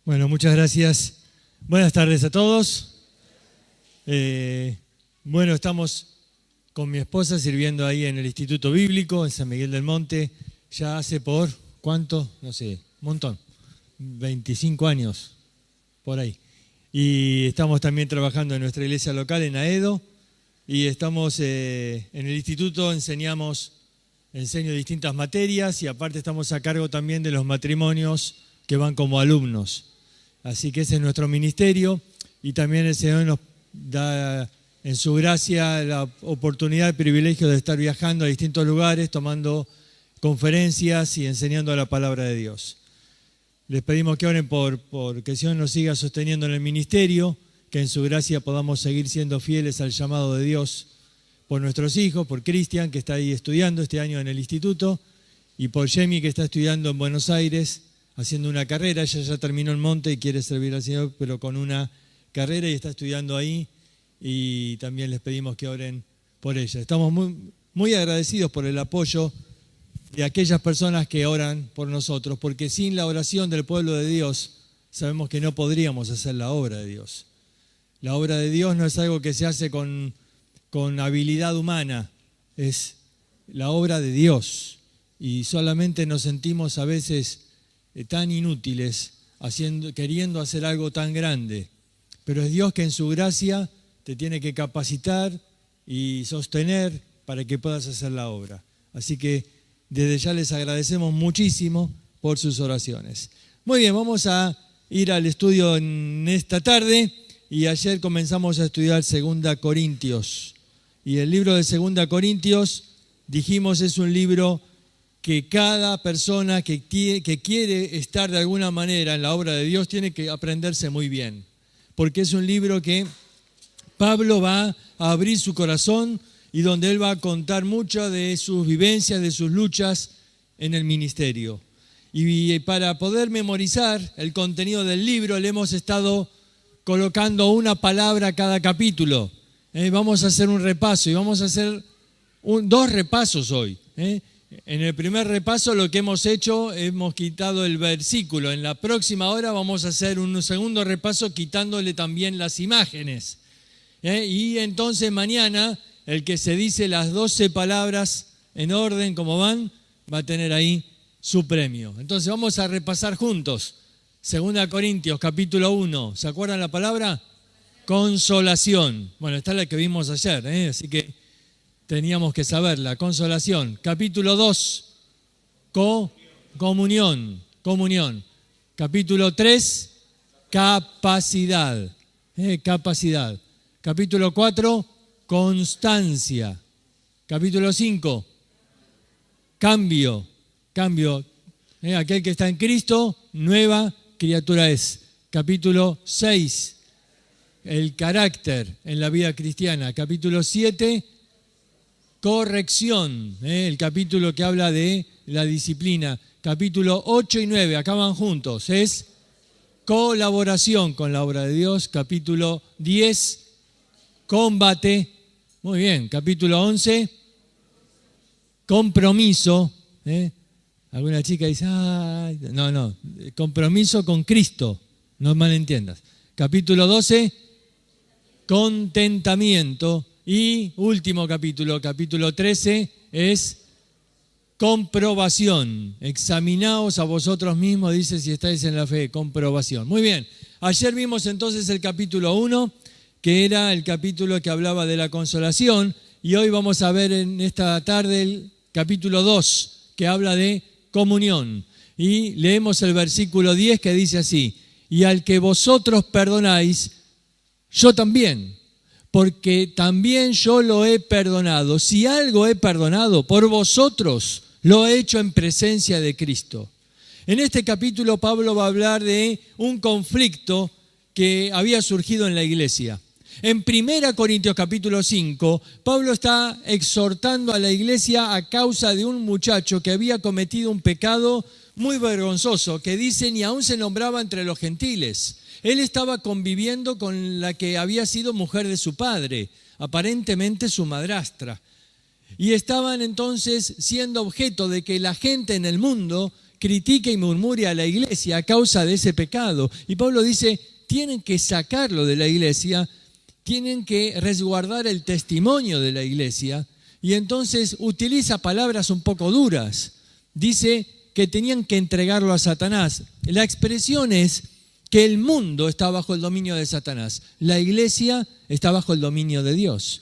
Bueno, muchas gracias. Buenas tardes a todos. Estamos con mi esposa sirviendo ahí en el Instituto Bíblico, en San Miguel del Monte, ya hace ¿cuánto? No sé, un montón, 25 años, por ahí. Y estamos también trabajando en nuestra iglesia local, en Aedo, y estamos en el instituto, enseño distintas materias y aparte estamos a cargo también de los matrimonios que van como alumnos. Así que ese es nuestro ministerio y también el Señor nos da en su gracia la oportunidad, el privilegio de estar viajando a distintos lugares, tomando conferencias y enseñando la palabra de Dios. Les pedimos que oren por que el Señor nos siga sosteniendo en el ministerio, que en su gracia podamos seguir siendo fieles al llamado de Dios por nuestros hijos, por Cristian, que está ahí estudiando este año en el instituto, y por Yemi, que está estudiando en Buenos Aires, haciendo una carrera. Ella ya terminó el monte y quiere servir al Señor, pero con una carrera y está estudiando ahí, y también les pedimos que oren por ella. Estamos muy agradecidos por el apoyo de aquellas personas que oran por nosotros, porque sin la oración del pueblo de Dios sabemos que no podríamos hacer la obra de Dios. La obra de Dios no es algo que se hace con habilidad humana, es la obra de Dios. Y solamente nos sentimos a veces tan inútiles queriendo hacer algo tan grande. Pero es Dios que en su gracia te tiene que capacitar y sostener para que puedas hacer la obra. Así que desde ya les agradecemos muchísimo por sus oraciones. Muy bien, vamos a ir al estudio en esta tarde y ayer comenzamos a estudiar 2 Corintios. Y el libro de 2 Corintios, dijimos, es un libro que cada persona que quiere estar de alguna manera en la obra de Dios tiene que aprenderse muy bien. Porque es un libro que Pablo va a abrir su corazón y donde él va a contar mucho de sus vivencias, de sus luchas en el ministerio. Y para poder memorizar el contenido del libro le hemos estado colocando una palabra a cada capítulo. Vamos a hacer un repaso y vamos a hacer dos repasos hoy. En el primer repaso lo que hemos hecho, hemos quitado el versículo. En la próxima hora vamos a hacer un segundo repaso quitándole también las imágenes. Y entonces mañana el que se dice las 12 palabras en orden como van, va a tener ahí su premio. Entonces vamos a repasar juntos. 2 Corintios capítulo 1. ¿Se acuerdan la palabra? Consolación. Bueno, esta es la que vimos ayer, así que teníamos que saberla. Consolación. Capítulo 2. Comunión. Capítulo 3. Capacidad. Capacidad. Capítulo 4. Constancia. Capítulo 5. Cambio. Aquel que está en Cristo, nueva criatura es. Capítulo 6. El carácter en la vida cristiana. Capítulo 7. Corrección, el capítulo que habla de la disciplina. Capítulo 8 y 9, acá van juntos, es colaboración con la obra de Dios. Capítulo 10, combate. Muy bien, capítulo 11, compromiso. Alguna chica dice, no, compromiso con Cristo, no malentiendas. Capítulo 12, contentamiento. Y último capítulo 13, es comprobación. Examinaos a vosotros mismos, dice, si estáis en la fe. Comprobación. Muy bien. Ayer vimos entonces el capítulo 1, que era el capítulo que hablaba de la consolación. Y hoy vamos a ver en esta tarde el capítulo 2, que habla de comunión. Y leemos el versículo 10 que dice así: y al que vosotros perdonáis, yo también, porque también yo lo he perdonado. Si algo he perdonado por vosotros, lo he hecho en presencia de Cristo. En este capítulo Pablo va a hablar de un conflicto que había surgido en la iglesia. En 1 Corintios capítulo 5, Pablo está exhortando a la iglesia a causa de un muchacho que había cometido un pecado muy vergonzoso, que dice ni aún se nombraba entre los gentiles. Él estaba conviviendo con la que había sido mujer de su padre, aparentemente su madrastra. Y estaban entonces siendo objeto de que la gente en el mundo critique y murmure a la iglesia a causa de ese pecado. Y Pablo dice, tienen que sacarlo de la iglesia, tienen que resguardar el testimonio de la iglesia. Y entonces utiliza palabras un poco duras. Dice que tenían que entregarlo a Satanás. La expresión es que el mundo está bajo el dominio de Satanás. La iglesia está bajo el dominio de Dios.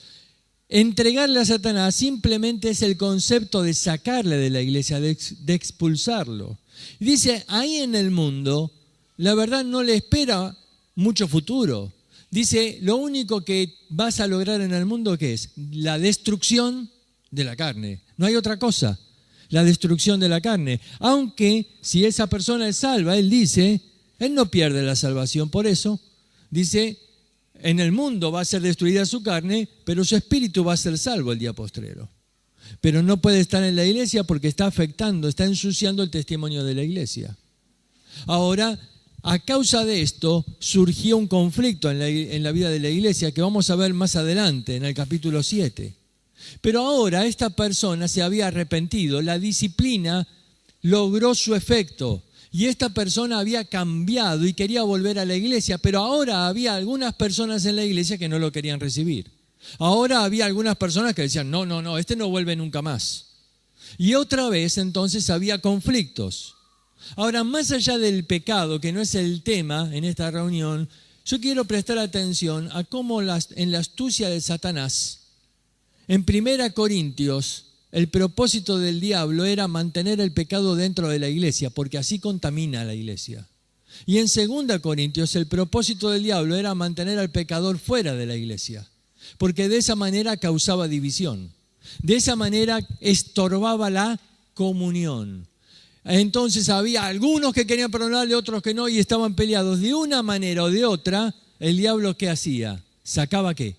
Entregarle a Satanás simplemente es el concepto de sacarle de la iglesia, de expulsarlo. Y dice, ahí en el mundo, la verdad no le espera mucho futuro. Dice, lo único que vas a lograr en el mundo, ¿qué es? La destrucción de la carne. No hay otra cosa. La destrucción de la carne. Aunque si esa persona es salva, él dice, él no pierde la salvación. Por eso, dice, en el mundo va a ser destruida su carne, pero su espíritu va a ser salvo el día postrero. Pero no puede estar en la iglesia porque está afectando, está ensuciando el testimonio de la iglesia. Ahora, a causa de esto, surgió un conflicto en la vida de la iglesia que vamos a ver más adelante, en el capítulo 7. Pero ahora esta persona se había arrepentido, la disciplina logró su efecto. Y esta persona había cambiado y quería volver a la iglesia, pero ahora había algunas personas en la iglesia que no lo querían recibir. Ahora había algunas personas que decían, no, este no vuelve nunca más. Y otra vez entonces había conflictos. Ahora, más allá del pecado, que no es el tema en esta reunión, yo quiero prestar atención a cómo en la astucia de Satanás, en 1 Corintios, el propósito del diablo era mantener el pecado dentro de la iglesia, porque así contamina a la iglesia. Y en 2 Corintios, el propósito del diablo era mantener al pecador fuera de la iglesia, porque de esa manera causaba división. De esa manera estorbaba la comunión. Entonces había algunos que querían perdonarle, otros que no, y estaban peleados. De una manera o de otra, el diablo ¿qué hacía? ¿Sacaba qué?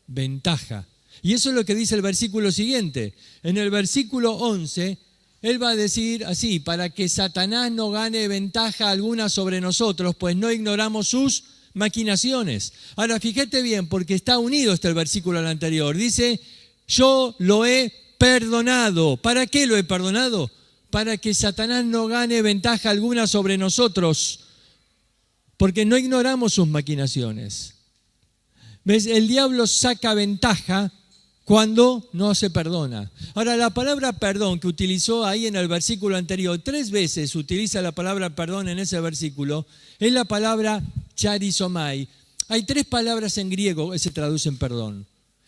Ventaja. Y eso es lo que dice el versículo siguiente. En el versículo 11, él va a decir así, para que Satanás no gane ventaja alguna sobre nosotros, pues no ignoramos sus maquinaciones. Ahora, fíjate bien, porque está unido el versículo al anterior. Dice, yo lo he perdonado. ¿Para qué lo he perdonado? Para que Satanás no gane ventaja alguna sobre nosotros, porque no ignoramos sus maquinaciones. ¿Ves? El diablo saca ventaja cuando no se perdona. Ahora, la palabra perdón que utilizó ahí en el versículo anterior, 3 veces utiliza la palabra perdón en ese versículo, es la palabra charizomai. Hay 3 palabras en griego que se traducen perdón.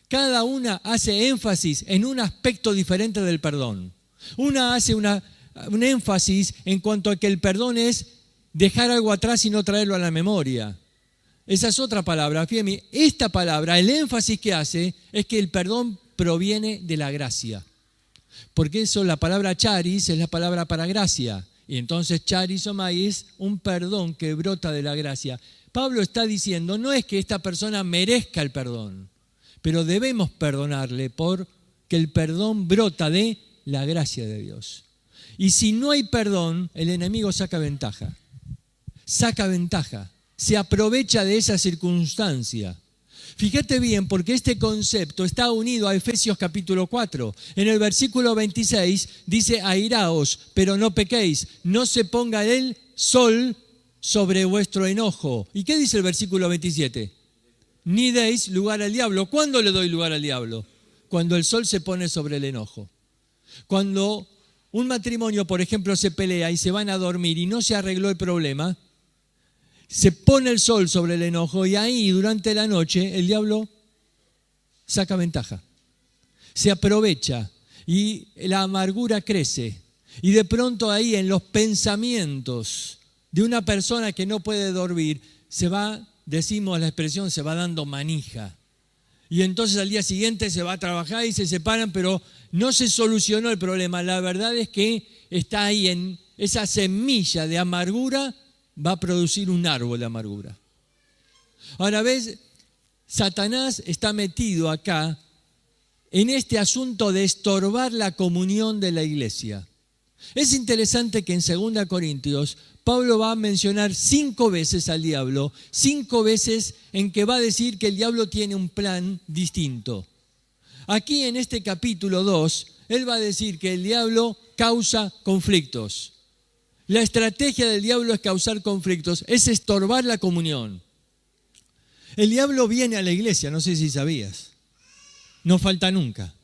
Cada una hace énfasis en un aspecto diferente del perdón. Una hace un énfasis en cuanto a que el perdón es dejar algo atrás y no traerlo a la memoria. Esa es otra palabra. Fíjate, esta palabra, el énfasis que hace es que el perdón proviene de la gracia. Porque eso, la palabra charis es la palabra para gracia. Y entonces charizomai es un perdón que brota de la gracia. Pablo está diciendo, no es que esta persona merezca el perdón, pero debemos perdonarle porque el perdón brota de la gracia de Dios. Y si no hay perdón, el enemigo saca ventaja. Saca ventaja. Se aprovecha de esa circunstancia. Fíjate bien, porque este concepto está unido a Efesios capítulo 4. En el versículo 26 dice, airaos, pero no pequéis, no se ponga el sol sobre vuestro enojo. ¿Y qué dice el versículo 27? Ni deis lugar al diablo. ¿Cuándo le doy lugar al diablo? Cuando el sol se pone sobre el enojo. Cuando un matrimonio, por ejemplo, se pelea y se van a dormir y no se arregló el problema, se pone el sol sobre el enojo y ahí durante la noche el diablo saca ventaja. Se aprovecha y la amargura crece. Y de pronto ahí en los pensamientos de una persona que no puede dormir se va, decimos la expresión, se va dando manija. Y entonces al día siguiente se va a trabajar y se separan, pero no se solucionó el problema. La verdad es que está ahí en esa semilla de amargura, va a producir un árbol de amargura. Ahora ves, Satanás está metido acá en este asunto de estorbar la comunión de la iglesia. Es interesante que en 2 Corintios Pablo va a mencionar 5 veces al diablo, 5 veces en que va a decir que el diablo tiene un plan distinto. Aquí en este capítulo 2, él va a decir que el diablo causa conflictos. La estrategia del diablo es causar conflictos, es estorbar la comunión. El diablo viene a la iglesia, no sé si sabías. No falta nunca.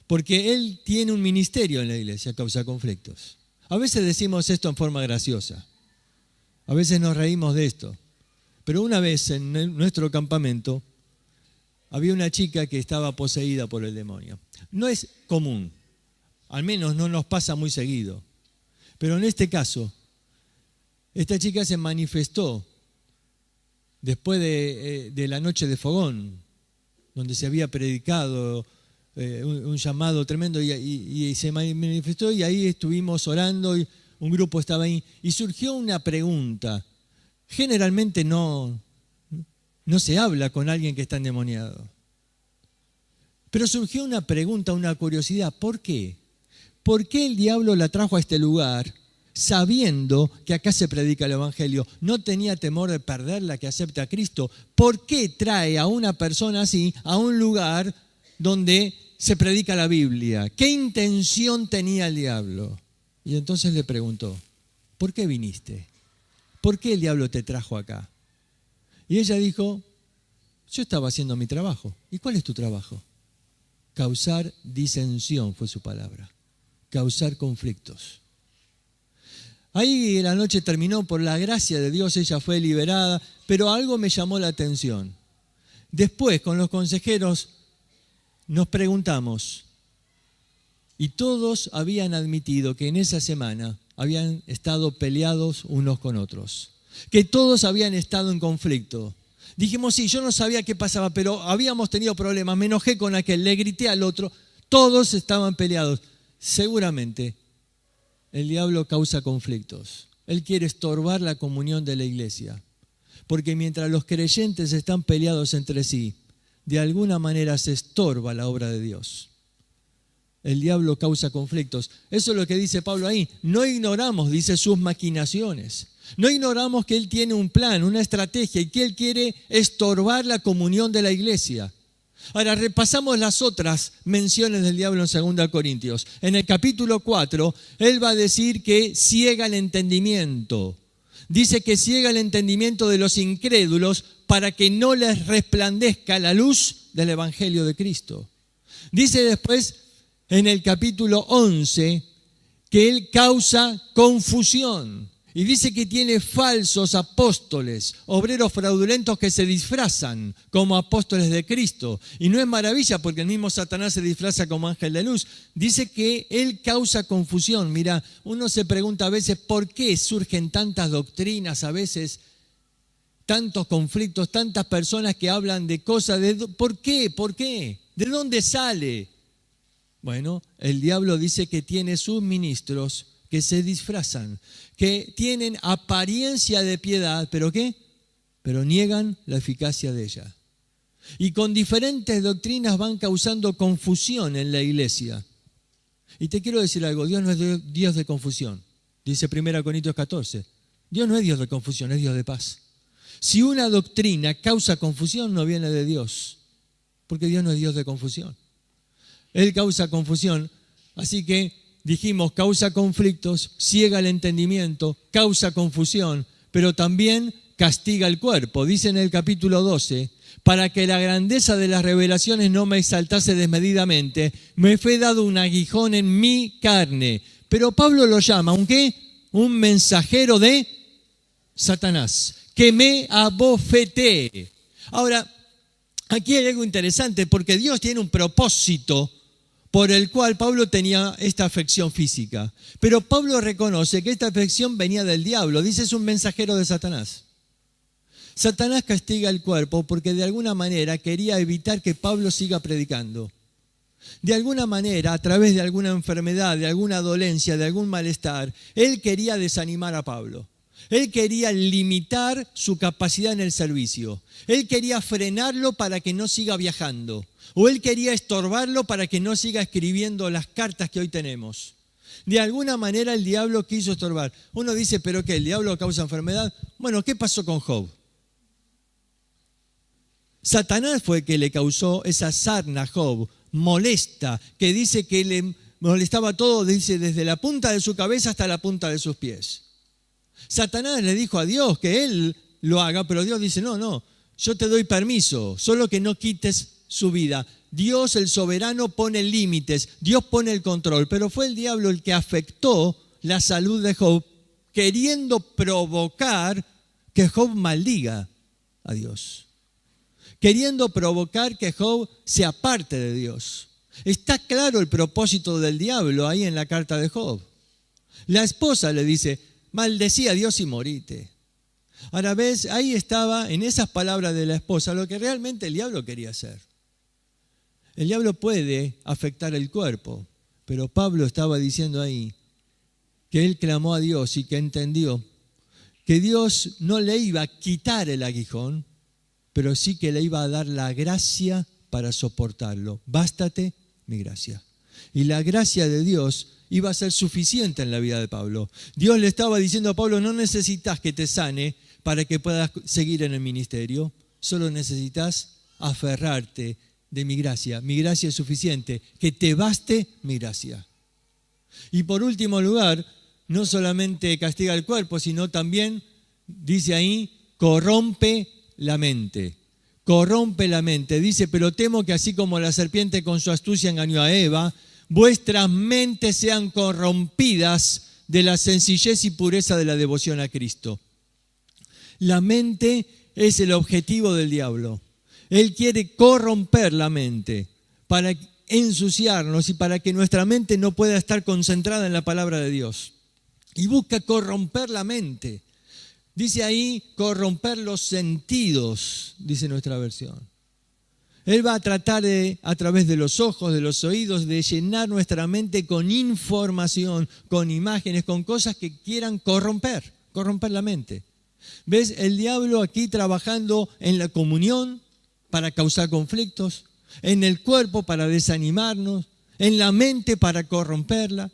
Porque él tiene un ministerio en la iglesia, causa conflictos. A veces decimos esto en forma graciosa. A veces nos reímos de esto. Pero una vez en nuestro campamento había una chica que estaba poseída por el demonio. No es común, al menos no nos pasa muy seguido. Pero en este caso, esta chica se manifestó después de la noche de fogón, donde se había predicado un llamado tremendo y se manifestó, y ahí estuvimos orando y un grupo estaba ahí y surgió una pregunta. Generalmente no se habla con alguien que está endemoniado. Pero surgió una pregunta, una curiosidad. ¿Por qué? ¿Por qué el diablo la trajo a este lugar sabiendo que acá se predica el Evangelio? ¿No tenía temor de perderla que acepte a Cristo? ¿Por qué trae a una persona así a un lugar donde se predica la Biblia? ¿Qué intención tenía el diablo? Y entonces le preguntó, ¿por qué viniste? ¿Por qué el diablo te trajo acá? Y ella dijo, yo estaba haciendo mi trabajo. ¿Y cuál es tu trabajo? Causar disensión fue su palabra. Causar conflictos. Ahí la noche terminó, por la gracia de Dios ella fue liberada, pero algo me llamó la atención. Después, con los consejeros, nos preguntamos, y todos habían admitido que en esa semana habían estado peleados unos con otros, que todos habían estado en conflicto. Dijimos, sí, yo no sabía qué pasaba, pero habíamos tenido problemas, me enojé con aquel, le grité al otro, todos estaban peleados. Seguramente el diablo causa conflictos. Él quiere estorbar la comunión de la iglesia, porque mientras los creyentes están peleados entre sí, de alguna manera se estorba la obra de Dios. El diablo causa conflictos. Eso es lo que dice Pablo ahí. No ignoramos, dice, sus maquinaciones. No ignoramos que él tiene un plan, una estrategia y que él quiere estorbar la comunión de la iglesia. Ahora repasamos las otras menciones del diablo en 2 Corintios. En el capítulo 4, él va a decir que ciega el entendimiento. Dice que ciega el entendimiento de los incrédulos para que no les resplandezca la luz del Evangelio de Cristo. Dice después, en el capítulo 11, que él causa confusión. Y dice que tiene falsos apóstoles, obreros fraudulentos que se disfrazan como apóstoles de Cristo. Y no es maravilla porque el mismo Satanás se disfraza como ángel de luz. Dice que él causa confusión. Mira, uno se pregunta a veces por qué surgen tantas doctrinas, a veces tantos conflictos, tantas personas que hablan de cosas. ¿Por qué? ¿Por qué? ¿De dónde sale? Bueno, el diablo dice que tiene sus ministros que se disfrazan, que tienen apariencia de piedad, ¿pero qué? Pero niegan la eficacia de ella. Y con diferentes doctrinas van causando confusión en la iglesia. Y te quiero decir algo, Dios no es Dios de confusión. Dice 1 Corintios 14. Dios no es Dios de confusión, es Dios de paz. Si una doctrina causa confusión, no viene de Dios, porque Dios no es Dios de confusión. Él causa confusión, así que dijimos, causa conflictos, ciega el entendimiento, causa confusión, pero también castiga el cuerpo. Dice en el capítulo 12, para que la grandeza de las revelaciones no me exaltase desmedidamente, me fue dado un aguijón en mi carne. Pero Pablo lo llama, ¿un qué? Un mensajero de Satanás, que me abofeté. Ahora, aquí hay algo interesante, porque Dios tiene un propósito por el cual Pablo tenía esta afección física. Pero Pablo reconoce que esta afección venía del diablo. Dice, es un mensajero de Satanás. Satanás castiga el cuerpo porque de alguna manera quería evitar que Pablo siga predicando. De alguna manera, a través de alguna enfermedad, de alguna dolencia, de algún malestar, él quería desanimar a Pablo. Él quería limitar su capacidad en el servicio. Él quería frenarlo para que no siga viajando. O él quería estorbarlo para que no siga escribiendo las cartas que hoy tenemos. De alguna manera el diablo quiso estorbar. Uno dice, ¿pero qué? ¿El diablo causa enfermedad? Bueno, ¿qué pasó con Job? Satanás fue el que le causó esa sarna a Job, molesta, que dice que le molestaba todo, dice, desde la punta de su cabeza hasta la punta de sus pies. Satanás le dijo a Dios que él lo haga, pero Dios dice, no, yo te doy permiso, solo que no quites su vida. Dios, el soberano, pone límites, Dios pone el control, pero fue el diablo el que afectó la salud de Job, queriendo provocar que Job maldiga a Dios, queriendo provocar que Job se aparte de Dios. Está claro el propósito del diablo ahí en la carta de Job. La esposa le dice, maldecí a Dios y morite. Ahora ves, ahí estaba en esas palabras de la esposa lo que realmente el diablo quería hacer. El diablo puede afectar el cuerpo, pero Pablo estaba diciendo ahí que él clamó a Dios y que entendió que Dios no le iba a quitar el aguijón, pero sí que le iba a dar la gracia para soportarlo. Bástate mi gracia. Y la gracia de Dios iba a ser suficiente en la vida de Pablo. Dios le estaba diciendo a Pablo, no necesitas que te sane para que puedas seguir en el ministerio, solo necesitas aferrarte de mi gracia. Mi gracia es suficiente, que te baste mi gracia. Y por último lugar, no solamente castiga el cuerpo, sino también, dice ahí, corrompe la mente. Corrompe la mente. Dice, pero temo que así como la serpiente con su astucia engañó a Eva, vuestras mentes sean corrompidas de la sencillez y pureza de la devoción a Cristo. La mente es el objetivo del diablo. Él quiere corromper la mente para ensuciarnos y para que nuestra mente no pueda estar concentrada en la palabra de Dios. Y busca corromper la mente. Dice ahí, corromper los sentidos, dice nuestra versión. Él va a tratar de, a través de los ojos, de los oídos, de llenar nuestra mente con información, con imágenes, con cosas que quieran corromper la mente. ¿Ves? El diablo aquí trabajando en la comunión para causar conflictos, en el cuerpo para desanimarnos, en la mente para corromperla,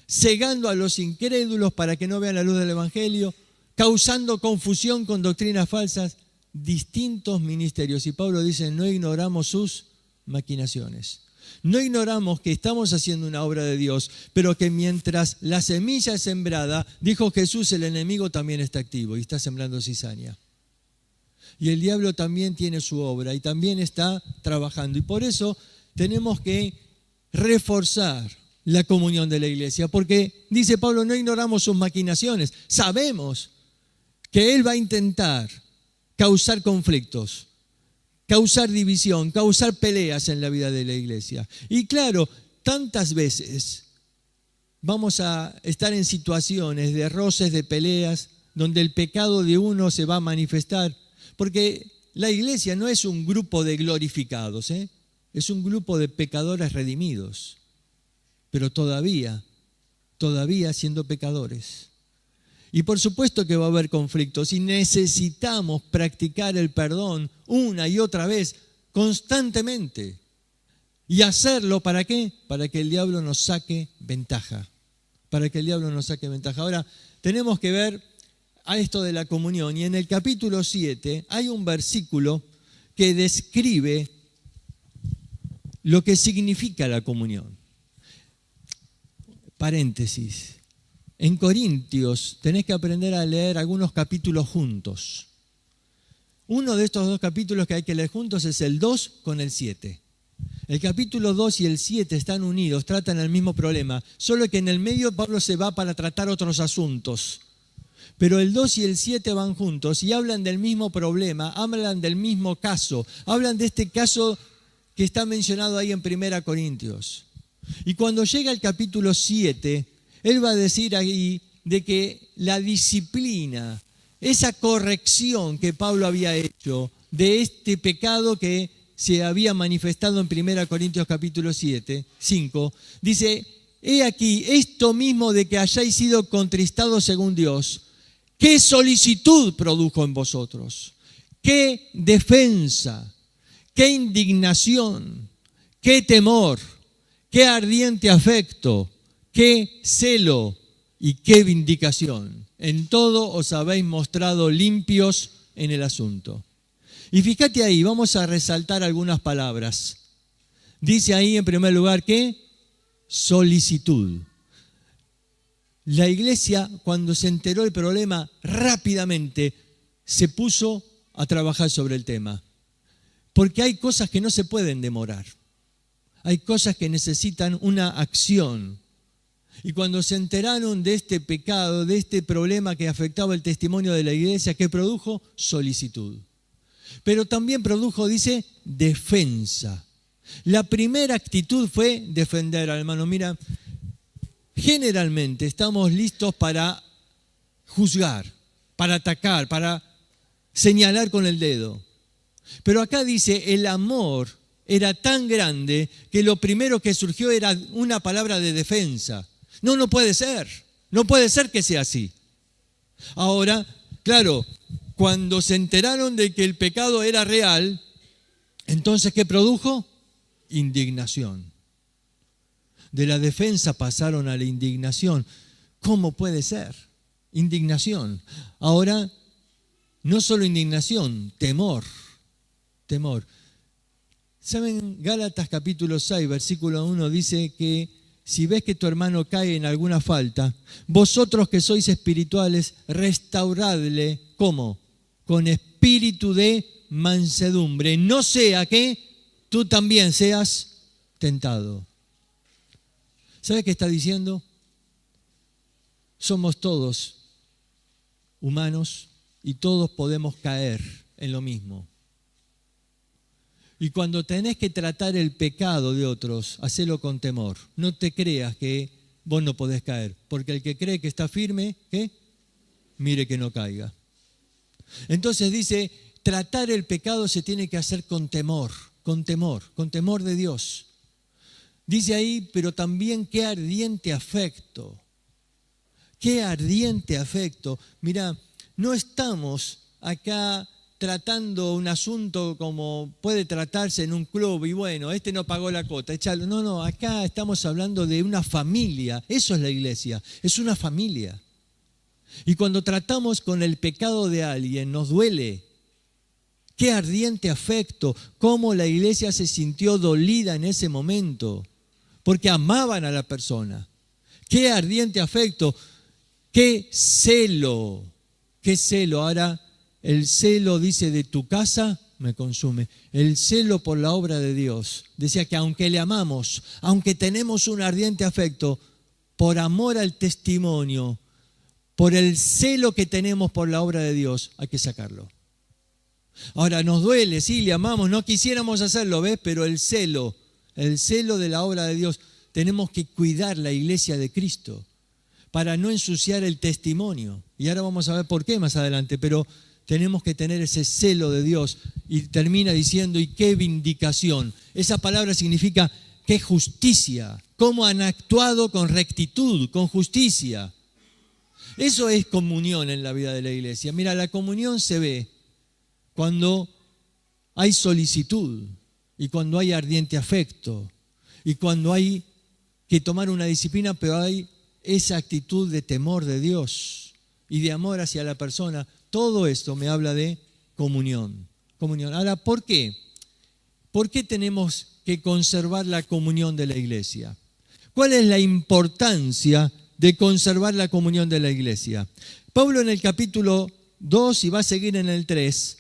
cegando a los incrédulos para que no vean la luz del Evangelio, causando confusión con doctrinas falsas, distintos ministerios. Y Pablo dice, no ignoramos sus maquinaciones. No ignoramos que estamos haciendo una obra de Dios, pero que mientras la semilla es sembrada, dijo Jesús, el enemigo también está activo y está sembrando cizaña. Y el diablo también tiene su obra y también está trabajando. Y por eso tenemos que reforzar la comunión de la iglesia, porque dice Pablo, no ignoramos sus maquinaciones. Sabemos que él va a intentar causar conflictos, causar división, causar peleas en la vida de la iglesia. Y claro, tantas veces vamos a estar en situaciones de roces, de peleas, donde el pecado de uno se va a manifestar. Porque la iglesia no es un grupo de glorificados, es un grupo de pecadores redimidos, pero todavía siendo pecadores. Y por supuesto que va a haber conflictos y necesitamos practicar el perdón una y otra vez, constantemente. ¿Y hacerlo para qué? Para que el diablo nos saque ventaja. Para que el diablo nos saque ventaja. Ahora, tenemos que ver a esto de la comunión. Y en el capítulo 7 hay un versículo que describe lo que significa la comunión. Paréntesis. En Corintios tenés que aprender a leer algunos capítulos juntos. Uno de estos dos capítulos que hay que leer juntos es el 2 con el 7. El capítulo 2 y el 7 están unidos, tratan el mismo problema, solo que en el medio Pablo se va para tratar otros asuntos. Pero el 2 y el 7 van juntos y hablan del mismo problema, hablan del mismo caso, hablan de este caso que está mencionado ahí en 1 Corintios. Y cuando llega el capítulo 7, él va a decir ahí de que la disciplina, esa corrección que Pablo había hecho de este pecado que se había manifestado en 1 Corintios capítulo 5, dice, he aquí esto mismo de que hayáis sido contristados según Dios, qué solicitud produjo en vosotros, qué defensa, qué indignación, qué temor, qué ardiente afecto, qué celo y qué vindicación. En todo os habéis mostrado limpios en el asunto. Y fíjate ahí, vamos a resaltar algunas palabras. Dice ahí en primer lugar que solicitud. La iglesia, cuando se enteró del problema, rápidamente se puso a trabajar sobre el tema. Porque hay cosas que no se pueden demorar. Hay cosas que necesitan una acción. Y cuando se enteraron de este pecado, de este problema que afectaba el testimonio de la iglesia, ¿qué produjo? Solicitud. Pero también produjo, dice, defensa. La primera actitud fue defender al hermano. Mira, generalmente estamos listos para juzgar, para atacar, para señalar con el dedo. Pero acá dice, el amor era tan grande que lo primero que surgió era una palabra de defensa. No puede ser. No puede ser que sea así. Ahora, claro, cuando se enteraron de que el pecado era real, entonces, ¿qué produjo? Indignación. De la defensa pasaron a la indignación. ¿Cómo puede ser? Indignación. Ahora, no solo indignación, temor. Temor. ¿Saben? Gálatas capítulo 6, versículo 1 dice que si ves que tu hermano cae en alguna falta, vosotros que sois espirituales, restauradle, ¿cómo? Con espíritu de mansedumbre, no sea que tú también seas tentado. ¿Sabe qué está diciendo? Somos todos humanos y todos podemos caer en lo mismo. Y cuando tenés que tratar el pecado de otros, hacelo con temor. No te creas que vos no podés caer, porque el que cree que está firme, ¿qué? Mire que no caiga. Entonces dice, tratar el pecado se tiene que hacer con temor de Dios. Dice ahí, pero también qué ardiente afecto. Qué ardiente afecto. Mira, no estamos acá tratando un asunto como puede tratarse en un club y bueno, este no pagó la cuota, échalo. No, acá estamos hablando de una familia. Eso es la iglesia, es una familia. Y cuando tratamos con el pecado de alguien, nos duele. Qué ardiente afecto, cómo la iglesia se sintió dolida en ese momento, porque amaban a la persona. Qué ardiente afecto, qué celo, qué celo. Ahora, el celo, dice, de tu casa me consume. El celo por la obra de Dios. Decía que aunque le amamos, aunque tenemos un ardiente afecto, por amor al testimonio, por el celo que tenemos por la obra de Dios, hay que sacarlo. Ahora, nos duele, sí, le amamos, no quisiéramos hacerlo, ¿ves? Pero el celo de la obra de Dios, tenemos que cuidar la iglesia de Cristo para no ensuciar el testimonio. Y ahora vamos a ver por qué más adelante, pero tenemos que tener ese celo de Dios. Y termina diciendo, y qué vindicación. Esa palabra significa qué justicia, cómo han actuado con rectitud, con justicia. Eso es comunión en la vida de la iglesia. Mira, la comunión se ve cuando hay solicitud y cuando hay ardiente afecto y cuando hay que tomar una disciplina, pero hay esa actitud de temor de Dios y de amor hacia la persona. Todo esto me habla de comunión. Ahora, ¿por qué? ¿Por qué tenemos que conservar la comunión de la iglesia? ¿Cuál es la importancia de conservar la comunión de la iglesia? Pablo en el capítulo 2 y va a seguir en el 3,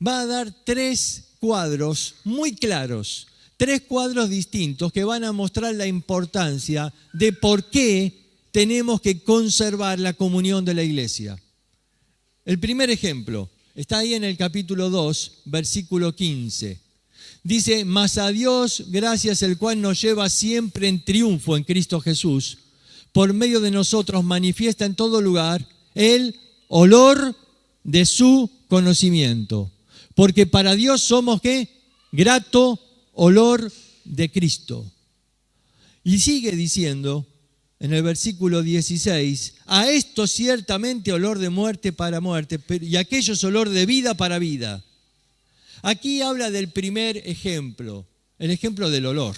va a dar 3 cuadros muy claros, 3 cuadros distintos que van a mostrar la importancia de por qué tenemos que conservar la comunión de la iglesia. El primer ejemplo está ahí en el capítulo 2, versículo 15. Dice, mas a Dios gracias, el cual nos lleva siempre en triunfo en Cristo Jesús, por medio de nosotros manifiesta en todo lugar el olor de su conocimiento. Porque para Dios somos, ¿qué? Grato olor de Cristo. Y sigue diciendo en el versículo 16, a esto ciertamente olor de muerte para muerte, y aquello es olor de vida para vida. Aquí habla del primer ejemplo, el ejemplo del olor.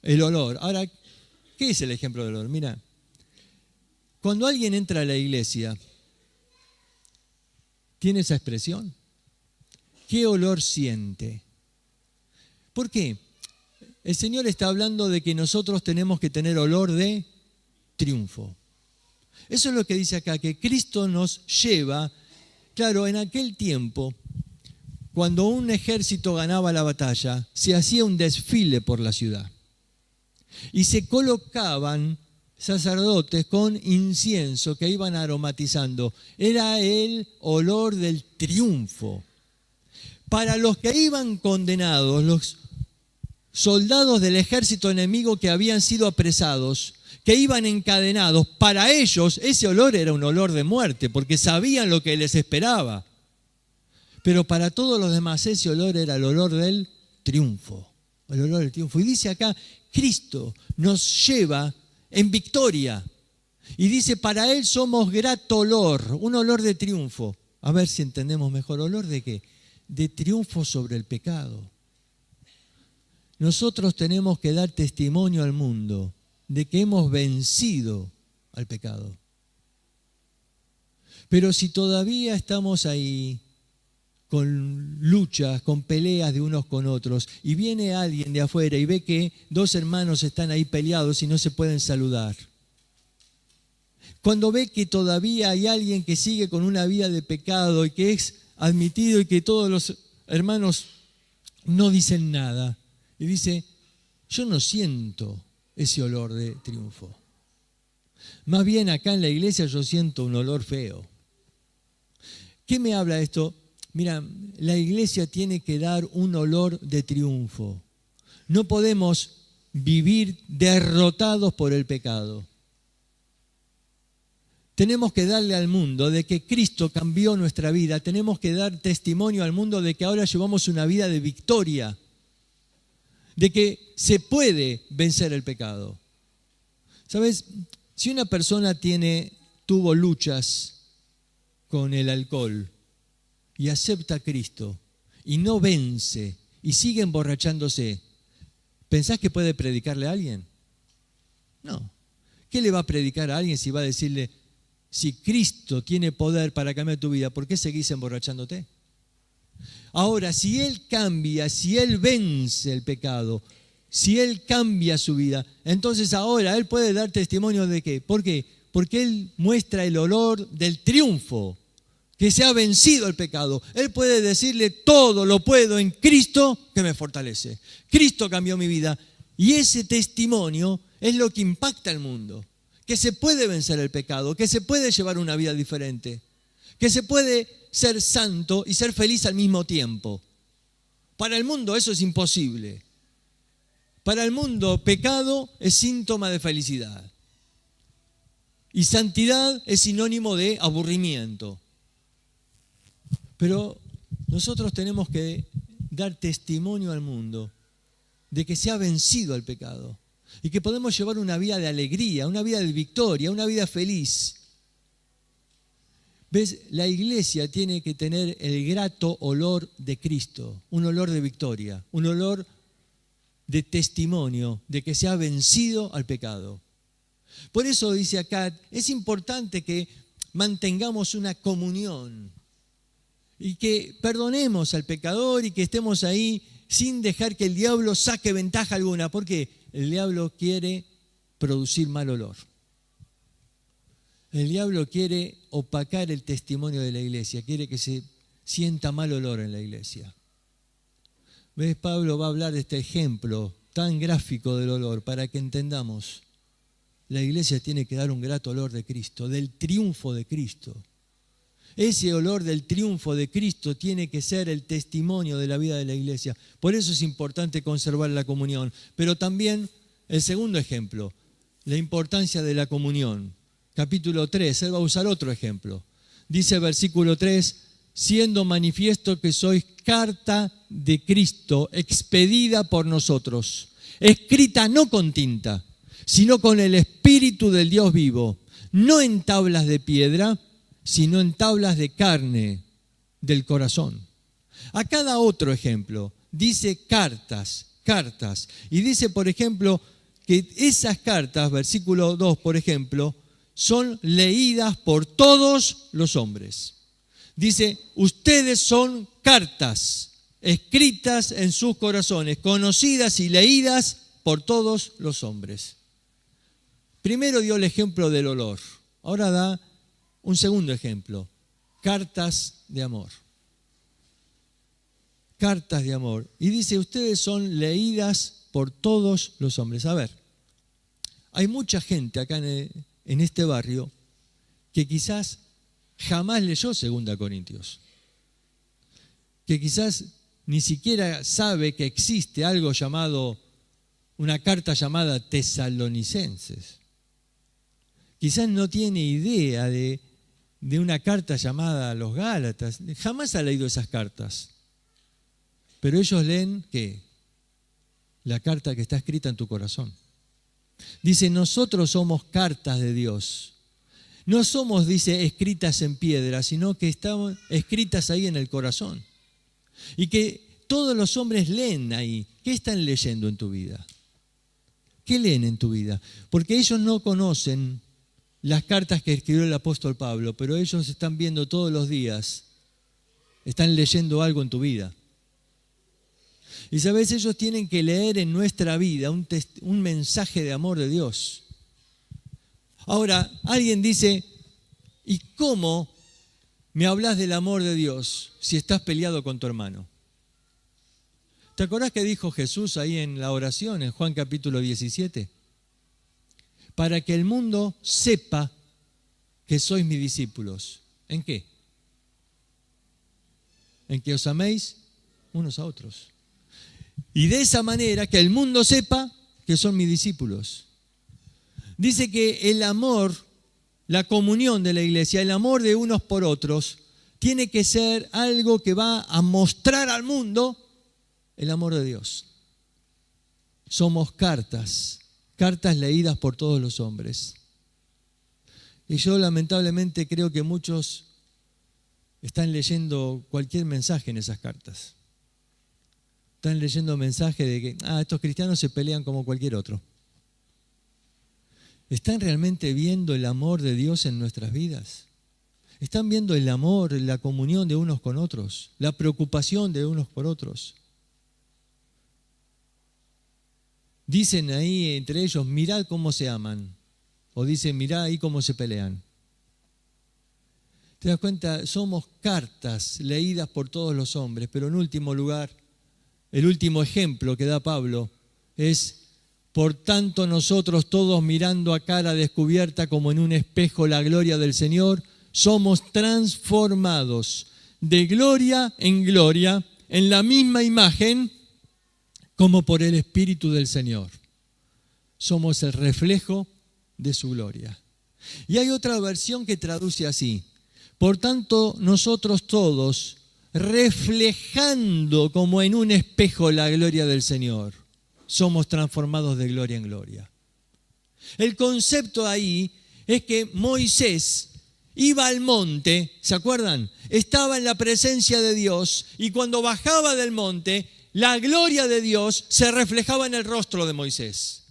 El olor. Ahora, ¿qué es el ejemplo del olor? Mira, cuando alguien entra a la iglesia, ¿tiene esa expresión? ¿Qué olor siente? ¿Por qué? el Señor está hablando de que nosotros tenemos que tener olor de triunfo. Eso es lo que dice acá, que Cristo nos lleva. Claro, en aquel tiempo, cuando un ejército ganaba la batalla, se hacía un desfile por la ciudad. Y se colocaban sacerdotes con incienso que iban aromatizando. Era el olor del triunfo. Para los que iban condenados, los soldados del ejército enemigo que habían sido apresados, que iban encadenados, para ellos ese olor era un olor de muerte, porque sabían lo que les esperaba. Pero para todos los demás ese olor era el olor del triunfo. El olor del triunfo. Y dice acá, Cristo nos lleva en victoria. Y dice, para Él somos grato olor, un olor de triunfo. A ver si entendemos mejor. ¿Olor de qué? De triunfo sobre el pecado. Nosotros tenemos que dar testimonio al mundo de que hemos vencido al pecado. Pero si todavía estamos ahí con luchas, con peleas de unos con otros, y viene alguien de afuera y ve que dos hermanos están ahí peleados y no se pueden saludar. Cuando ve que todavía hay alguien que sigue con una vida de pecado y que es admitido y que todos los hermanos no dicen nada, y dice, yo no siento ese olor de triunfo. Más bien acá en la iglesia yo siento un olor feo. ¿Qué me habla esto? Mira, la iglesia tiene que dar un olor de triunfo. No podemos vivir derrotados por el pecado. Tenemos que darle al mundo de que Cristo cambió nuestra vida. Tenemos que dar testimonio al mundo de que ahora llevamos una vida de victoria. De que se puede vencer el pecado. ¿Sabes? Si una persona tuvo luchas con el alcohol y acepta a Cristo y no vence y sigue emborrachándose, ¿pensás que puede predicarle a alguien? No. ¿Qué le va a predicar a alguien si va a decirle, si Cristo tiene poder para cambiar tu vida, ¿por qué seguís emborrachándote? Ahora, si Él cambia, si Él vence el pecado, si Él cambia su vida, entonces ahora Él puede dar testimonio de ¿qué? ¿Por qué? Porque Él muestra el olor del triunfo, que se ha vencido el pecado. Él puede decirle, todo lo puedo en Cristo que me fortalece. Cristo cambió mi vida. Y ese testimonio es lo que impacta al mundo. Que se puede vencer el pecado, que se puede llevar una vida diferente, que se puede ser santo y ser feliz al mismo tiempo. Para el mundo eso es imposible. Para el mundo, pecado es síntoma de felicidad. Y santidad es sinónimo de aburrimiento. Pero nosotros tenemos que dar testimonio al mundo de que se ha vencido al pecado y que podemos llevar una vida de alegría, una vida de victoria, una vida feliz. ¿Ves? La iglesia tiene que tener el grato olor de Cristo, un olor de victoria, un olor de testimonio de que se ha vencido al pecado. Por eso dice acá, es importante que mantengamos una comunión y que perdonemos al pecador y que estemos ahí sin dejar que el diablo saque ventaja alguna, porque el diablo quiere producir mal olor. El diablo quiere opacar el testimonio de la iglesia, quiere que se sienta mal olor en la iglesia. ¿Ves? Pablo va a hablar de este ejemplo tan gráfico del olor para que entendamos. La iglesia tiene que dar un grato olor de Cristo, del triunfo de Cristo. Ese olor del triunfo de Cristo tiene que ser el testimonio de la vida de la iglesia. Por eso es importante conservar la comunión. Pero también el segundo ejemplo, la importancia de la comunión. Capítulo 3, él va a usar otro ejemplo. Dice versículo 3, siendo manifiesto que sois carta de Cristo, expedida por nosotros, escrita no con tinta, sino con el Espíritu del Dios vivo, no en tablas de piedra, sino en tablas de carne del corazón. Acá da otro ejemplo, dice cartas. Y dice, por ejemplo, que esas cartas, versículo 2, por ejemplo, son leídas por todos los hombres. Dice, ustedes son cartas escritas en sus corazones, conocidas y leídas por todos los hombres. Primero dio el ejemplo del olor, ahora da un segundo ejemplo, cartas de amor. Cartas de amor. Y dice, ustedes son leídas por todos los hombres. A ver, hay mucha gente acá en este barrio que quizás jamás leyó 2 Corintios. Que quizás ni siquiera sabe que existe algo llamado, una carta llamada Tesalonicenses. Quizás no tiene idea de una carta llamada Los Gálatas. Jamás ha leído esas cartas. Pero ellos leen, ¿qué? La carta que está escrita en tu corazón. Dice, nosotros somos cartas de Dios. No somos, dice, escritas en piedra, sino que están escritas ahí en el corazón. Y que todos los hombres leen ahí. ¿Qué están leyendo en tu vida? ¿Qué leen en tu vida? Porque ellos no conocen las cartas que escribió el apóstol Pablo, pero ellos están viendo todos los días, están leyendo algo en tu vida. Y sabes, ellos tienen que leer en nuestra vida un mensaje de amor de Dios. Ahora, alguien dice, ¿y cómo me hablas del amor de Dios si estás peleado con tu hermano? ¿Te acordás que dijo Jesús ahí en la oración, en Juan capítulo 17? Para que el mundo sepa que sois mis discípulos. ¿En qué? En que os améis unos a otros. Y de esa manera que el mundo sepa que son mis discípulos. Dice que el amor, la comunión de la iglesia, el amor de unos por otros, tiene que ser algo que va a mostrar al mundo el amor de Dios. Somos cartas leídas por todos los hombres. Y yo lamentablemente creo que muchos están leyendo cualquier mensaje en esas cartas. Están leyendo mensajes de que estos cristianos se pelean como cualquier otro. ¿Están realmente viendo el amor de Dios en nuestras vidas? ¿Están viendo el amor, la comunión de unos con otros? La preocupación de unos por otros. Dicen ahí entre ellos, mirad cómo se aman. O dicen, mirad ahí cómo se pelean. ¿Te das cuenta? Somos cartas leídas por todos los hombres, pero en último lugar, el último ejemplo que da Pablo es, por tanto nosotros todos mirando a cara descubierta como en un espejo la gloria del Señor, somos transformados de gloria en la misma imagen como por el Espíritu del Señor. Somos el reflejo de su gloria. Y hay otra versión que traduce así, por tanto nosotros todos, reflejando como en un espejo la gloria del Señor, somos transformados de gloria en gloria. El concepto ahí es que Moisés iba al monte, ¿se acuerdan? Estaba en la presencia de Dios y cuando bajaba del monte, la gloria de Dios se reflejaba en el rostro de Moisés.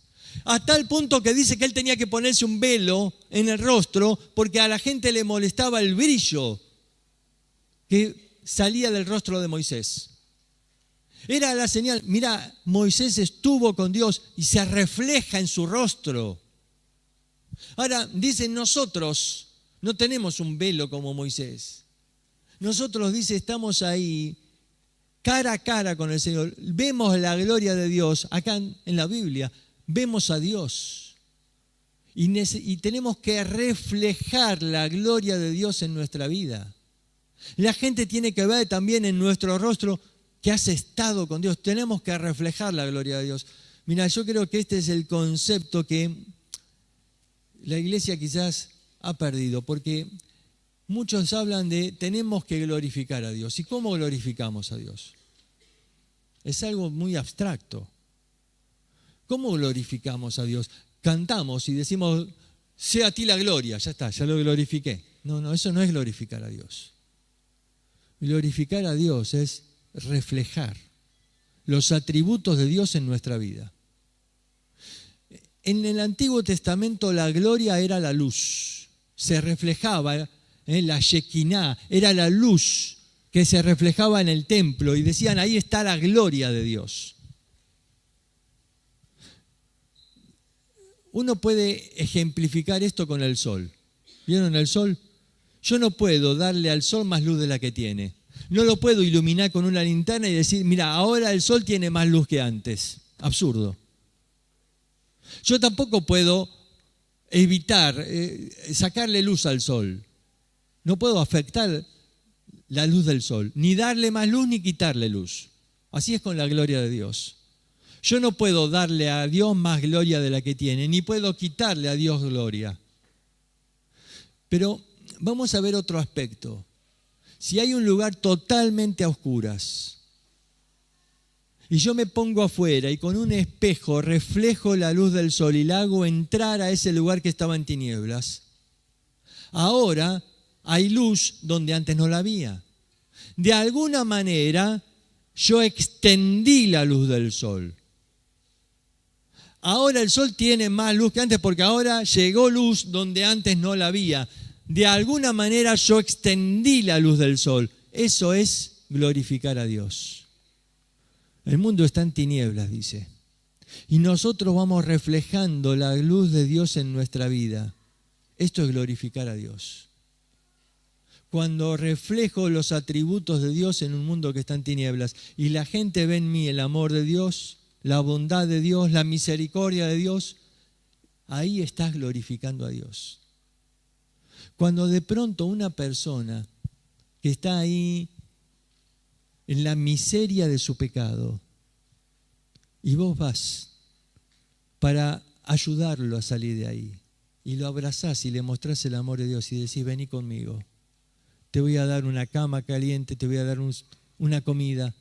A tal punto que dice que él tenía que ponerse un velo en el rostro porque a la gente le molestaba el brillo que salía del rostro de Moisés. Era la señal, mira, Moisés estuvo con Dios y se refleja en su rostro. Ahora, dicen, nosotros no tenemos un velo como Moisés. Nosotros, dice, estamos ahí cara a cara con el Señor. Vemos la gloria de Dios. Acá en la Biblia vemos a Dios. Y tenemos que reflejar la gloria de Dios en nuestra vida. La gente tiene que ver también en nuestro rostro que has estado con Dios. Tenemos que reflejar la gloria de Dios. Mira, yo creo que este es el concepto que la iglesia quizás ha perdido, porque muchos hablan de tenemos que glorificar a Dios. ¿Y cómo glorificamos a Dios? Es algo muy abstracto. ¿Cómo glorificamos a Dios? Cantamos y decimos, sea a ti la gloria, ya está, ya lo glorifiqué. No, eso no es glorificar a Dios. Glorificar a Dios es reflejar los atributos de Dios en nuestra vida. En el Antiguo Testamento la gloria era la luz, se reflejaba, la Shekinah, era la luz que se reflejaba en el templo y decían, ahí está la gloria de Dios. Uno puede ejemplificar esto con el sol. ¿Vieron el sol? Yo no puedo darle al sol más luz de la que tiene. No lo puedo iluminar con una linterna y decir, mira, ahora el sol tiene más luz que antes. Absurdo. Yo tampoco puedo evitar, sacarle luz al sol. No puedo afectar la luz del sol, ni darle más luz ni quitarle luz. Así es con la gloria de Dios. Yo no puedo darle a Dios más gloria de la que tiene, ni puedo quitarle a Dios gloria. Pero vamos a ver otro aspecto. Si hay un lugar totalmente a oscuras y yo me pongo afuera y con un espejo reflejo la luz del sol y la hago entrar a ese lugar que estaba en tinieblas, ahora hay luz donde antes no la había. De alguna manera yo extendí la luz del sol. Ahora el sol tiene más luz que antes porque ahora llegó luz donde antes no la había. De alguna manera yo extendí la luz del sol. Eso es glorificar a Dios. El mundo está en tinieblas, dice. Y nosotros vamos reflejando la luz de Dios en nuestra vida. Esto es glorificar a Dios. Cuando reflejo los atributos de Dios en un mundo que está en tinieblas y la gente ve en mí el amor de Dios, la bondad de Dios, la misericordia de Dios, ahí estás glorificando a Dios. Cuando de pronto una persona que está ahí en la miseria de su pecado y vos vas para ayudarlo a salir de ahí y lo abrazás y le mostrás el amor de Dios y decís, vení conmigo, te voy a dar una cama caliente, te voy a dar una comida,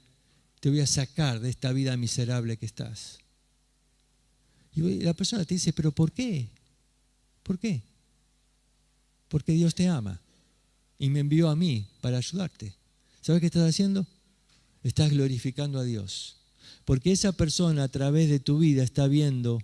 te voy a sacar de esta vida miserable que estás. Y la persona te dice, ¿pero por qué? ¿Por qué? Porque Dios te ama y me envió a mí para ayudarte. ¿Sabes qué estás haciendo? Estás glorificando a Dios. Porque esa persona a través de tu vida está viendo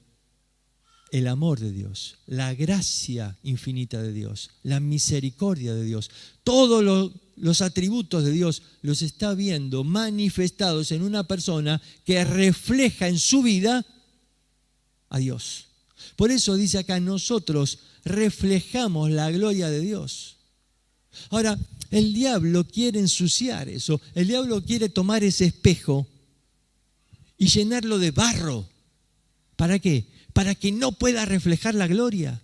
el amor de Dios, la gracia infinita de Dios, la misericordia de Dios. Todos los atributos de Dios los está viendo manifestados en una persona que refleja en su vida a Dios. Por eso dice acá, nosotros reflejamos la gloria de Dios. Ahora, el diablo quiere ensuciar eso. El diablo quiere tomar ese espejo y llenarlo de barro. ¿Para qué? Para que no pueda reflejar la gloria.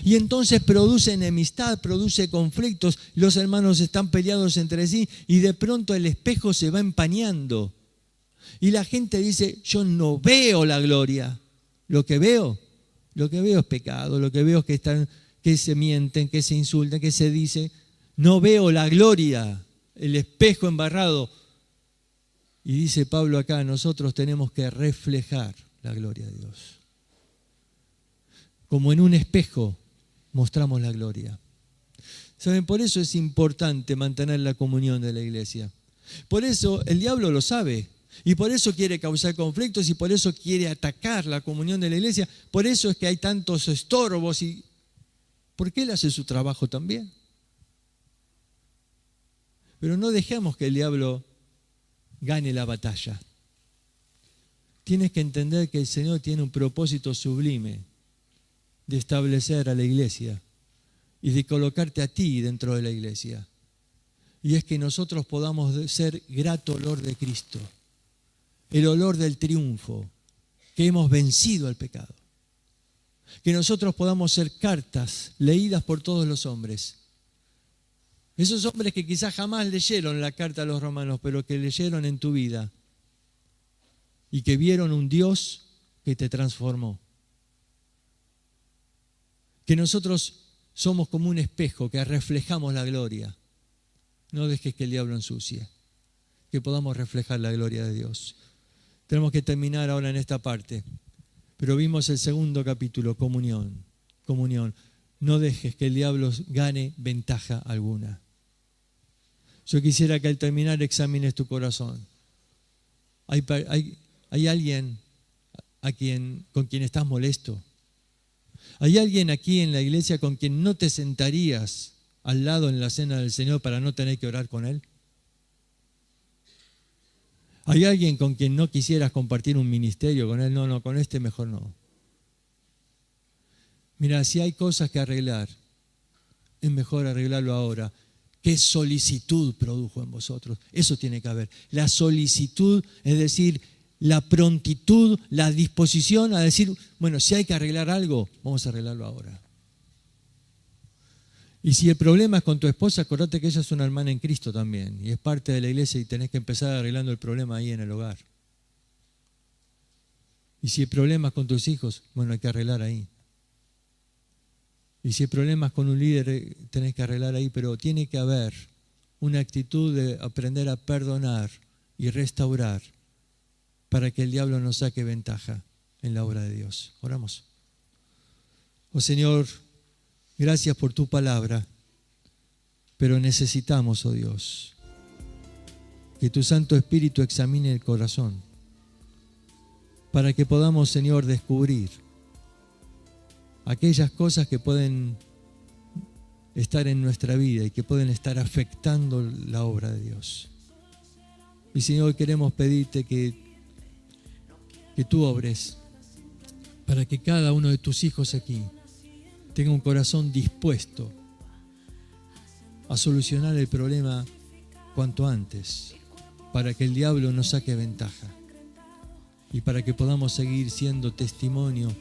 Y entonces produce enemistad, produce conflictos. Los hermanos están peleados entre sí y de pronto el espejo se va empañando. Y la gente dice, yo no veo la gloria. Lo que veo es pecado, lo que veo es que se mienten, que se insultan, que se dice. No veo la gloria, el espejo embarrado. Y dice Pablo acá, nosotros tenemos que reflejar la gloria de Dios. Como en un espejo mostramos la gloria. ¿Saben? Por eso es importante mantener la comunión de la iglesia. Por eso el diablo lo sabe. Y por eso quiere causar conflictos y por eso quiere atacar la comunión de la iglesia. Por eso es que hay tantos estorbos. Porque él hace su trabajo también. Pero no dejemos que el diablo gane la batalla. Tienes que entender que el Señor tiene un propósito sublime de establecer a la iglesia y de colocarte a ti dentro de la iglesia. Y es que nosotros podamos ser grato olor de Cristo, el olor del triunfo, que hemos vencido al pecado. Que nosotros podamos ser cartas leídas por todos los hombres. Esos hombres que quizás jamás leyeron la carta a los romanos, pero que leyeron en tu vida y que vieron un Dios que te transformó. Que nosotros somos como un espejo, que reflejamos la gloria. No dejes que el diablo ensucie. Que podamos reflejar la gloria de Dios. Tenemos que terminar ahora en esta parte. Pero vimos el segundo capítulo, comunión. Comunión. No dejes que el diablo gane ventaja alguna. Yo quisiera que al terminar examines tu corazón. ¿Hay alguien con quien estás molesto? ¿Hay alguien aquí en la iglesia con quien no te sentarías al lado en la cena del Señor para no tener que orar con Él? ¿Hay alguien con quien no quisieras compartir un ministerio con él? No, con este mejor no. Mira, si hay cosas que arreglar, es mejor arreglarlo ahora. ¿Qué solicitud produjo en vosotros? Eso tiene que haber. La solicitud, es decir, la prontitud, la disposición a decir, bueno, si hay que arreglar algo, vamos a arreglarlo ahora. Y si el problema es con tu esposa, acordate que ella es una hermana en Cristo también, y es parte de la iglesia y tenés que empezar arreglando el problema ahí en el hogar. Y si el problema es con tus hijos, bueno, hay que arreglar ahí. Y si el problema es con un líder, tenés que arreglar ahí, pero tiene que haber una actitud de aprender a perdonar y restaurar para que el diablo no saque ventaja en la obra de Dios. Oramos. Oh Señor, gracias por tu palabra, pero necesitamos, oh Dios, que tu Santo Espíritu examine el corazón para que podamos, Señor, descubrir aquellas cosas que pueden estar en nuestra vida y que pueden estar afectando la obra de Dios. Y Señor, queremos pedirte que tú obres para que cada uno de tus hijos aquí tenga un corazón dispuesto a solucionar el problema cuanto antes, para que el diablo no saque ventaja y para que podamos seguir siendo testimonio,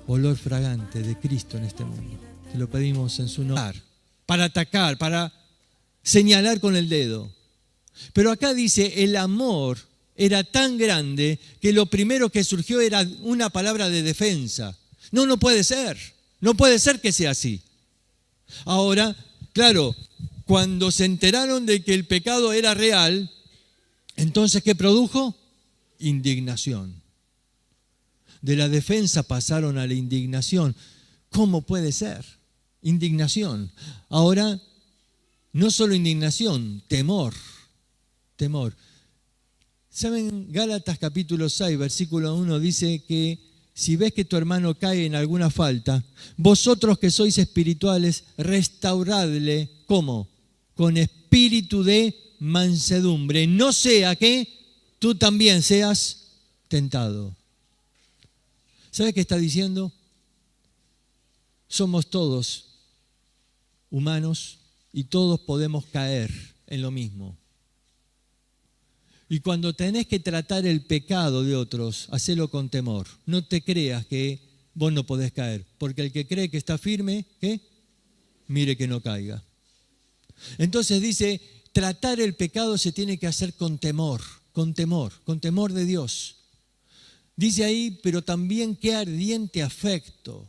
olor fragante de Cristo en este mundo. Te lo pedimos en su nombre. Para atacar, para señalar con el dedo. Pero acá dice, el amor era tan grande que lo primero que surgió era una palabra de defensa. No puede ser. No puede ser que sea así. Ahora, claro, cuando se enteraron de que el pecado era real, entonces, ¿qué produjo? Indignación. De la defensa pasaron a la indignación. ¿Cómo puede ser? Indignación. Ahora, no solo indignación, temor. Temor. ¿Saben? Gálatas capítulo 6, versículo 1 dice que si ves que tu hermano cae en alguna falta, vosotros que sois espirituales, restauradle, ¿cómo? Con espíritu de mansedumbre. No sea que tú también seas tentado. ¿Sabes qué está diciendo? Somos todos humanos y todos podemos caer en lo mismo. Y cuando tenés que tratar el pecado de otros, hacelo con temor. No te creas que vos no podés caer, porque el que cree que está firme, ¿qué? Mire que no caiga. Entonces dice, tratar el pecado se tiene que hacer con temor de Dios. Dice ahí, pero también qué ardiente afecto.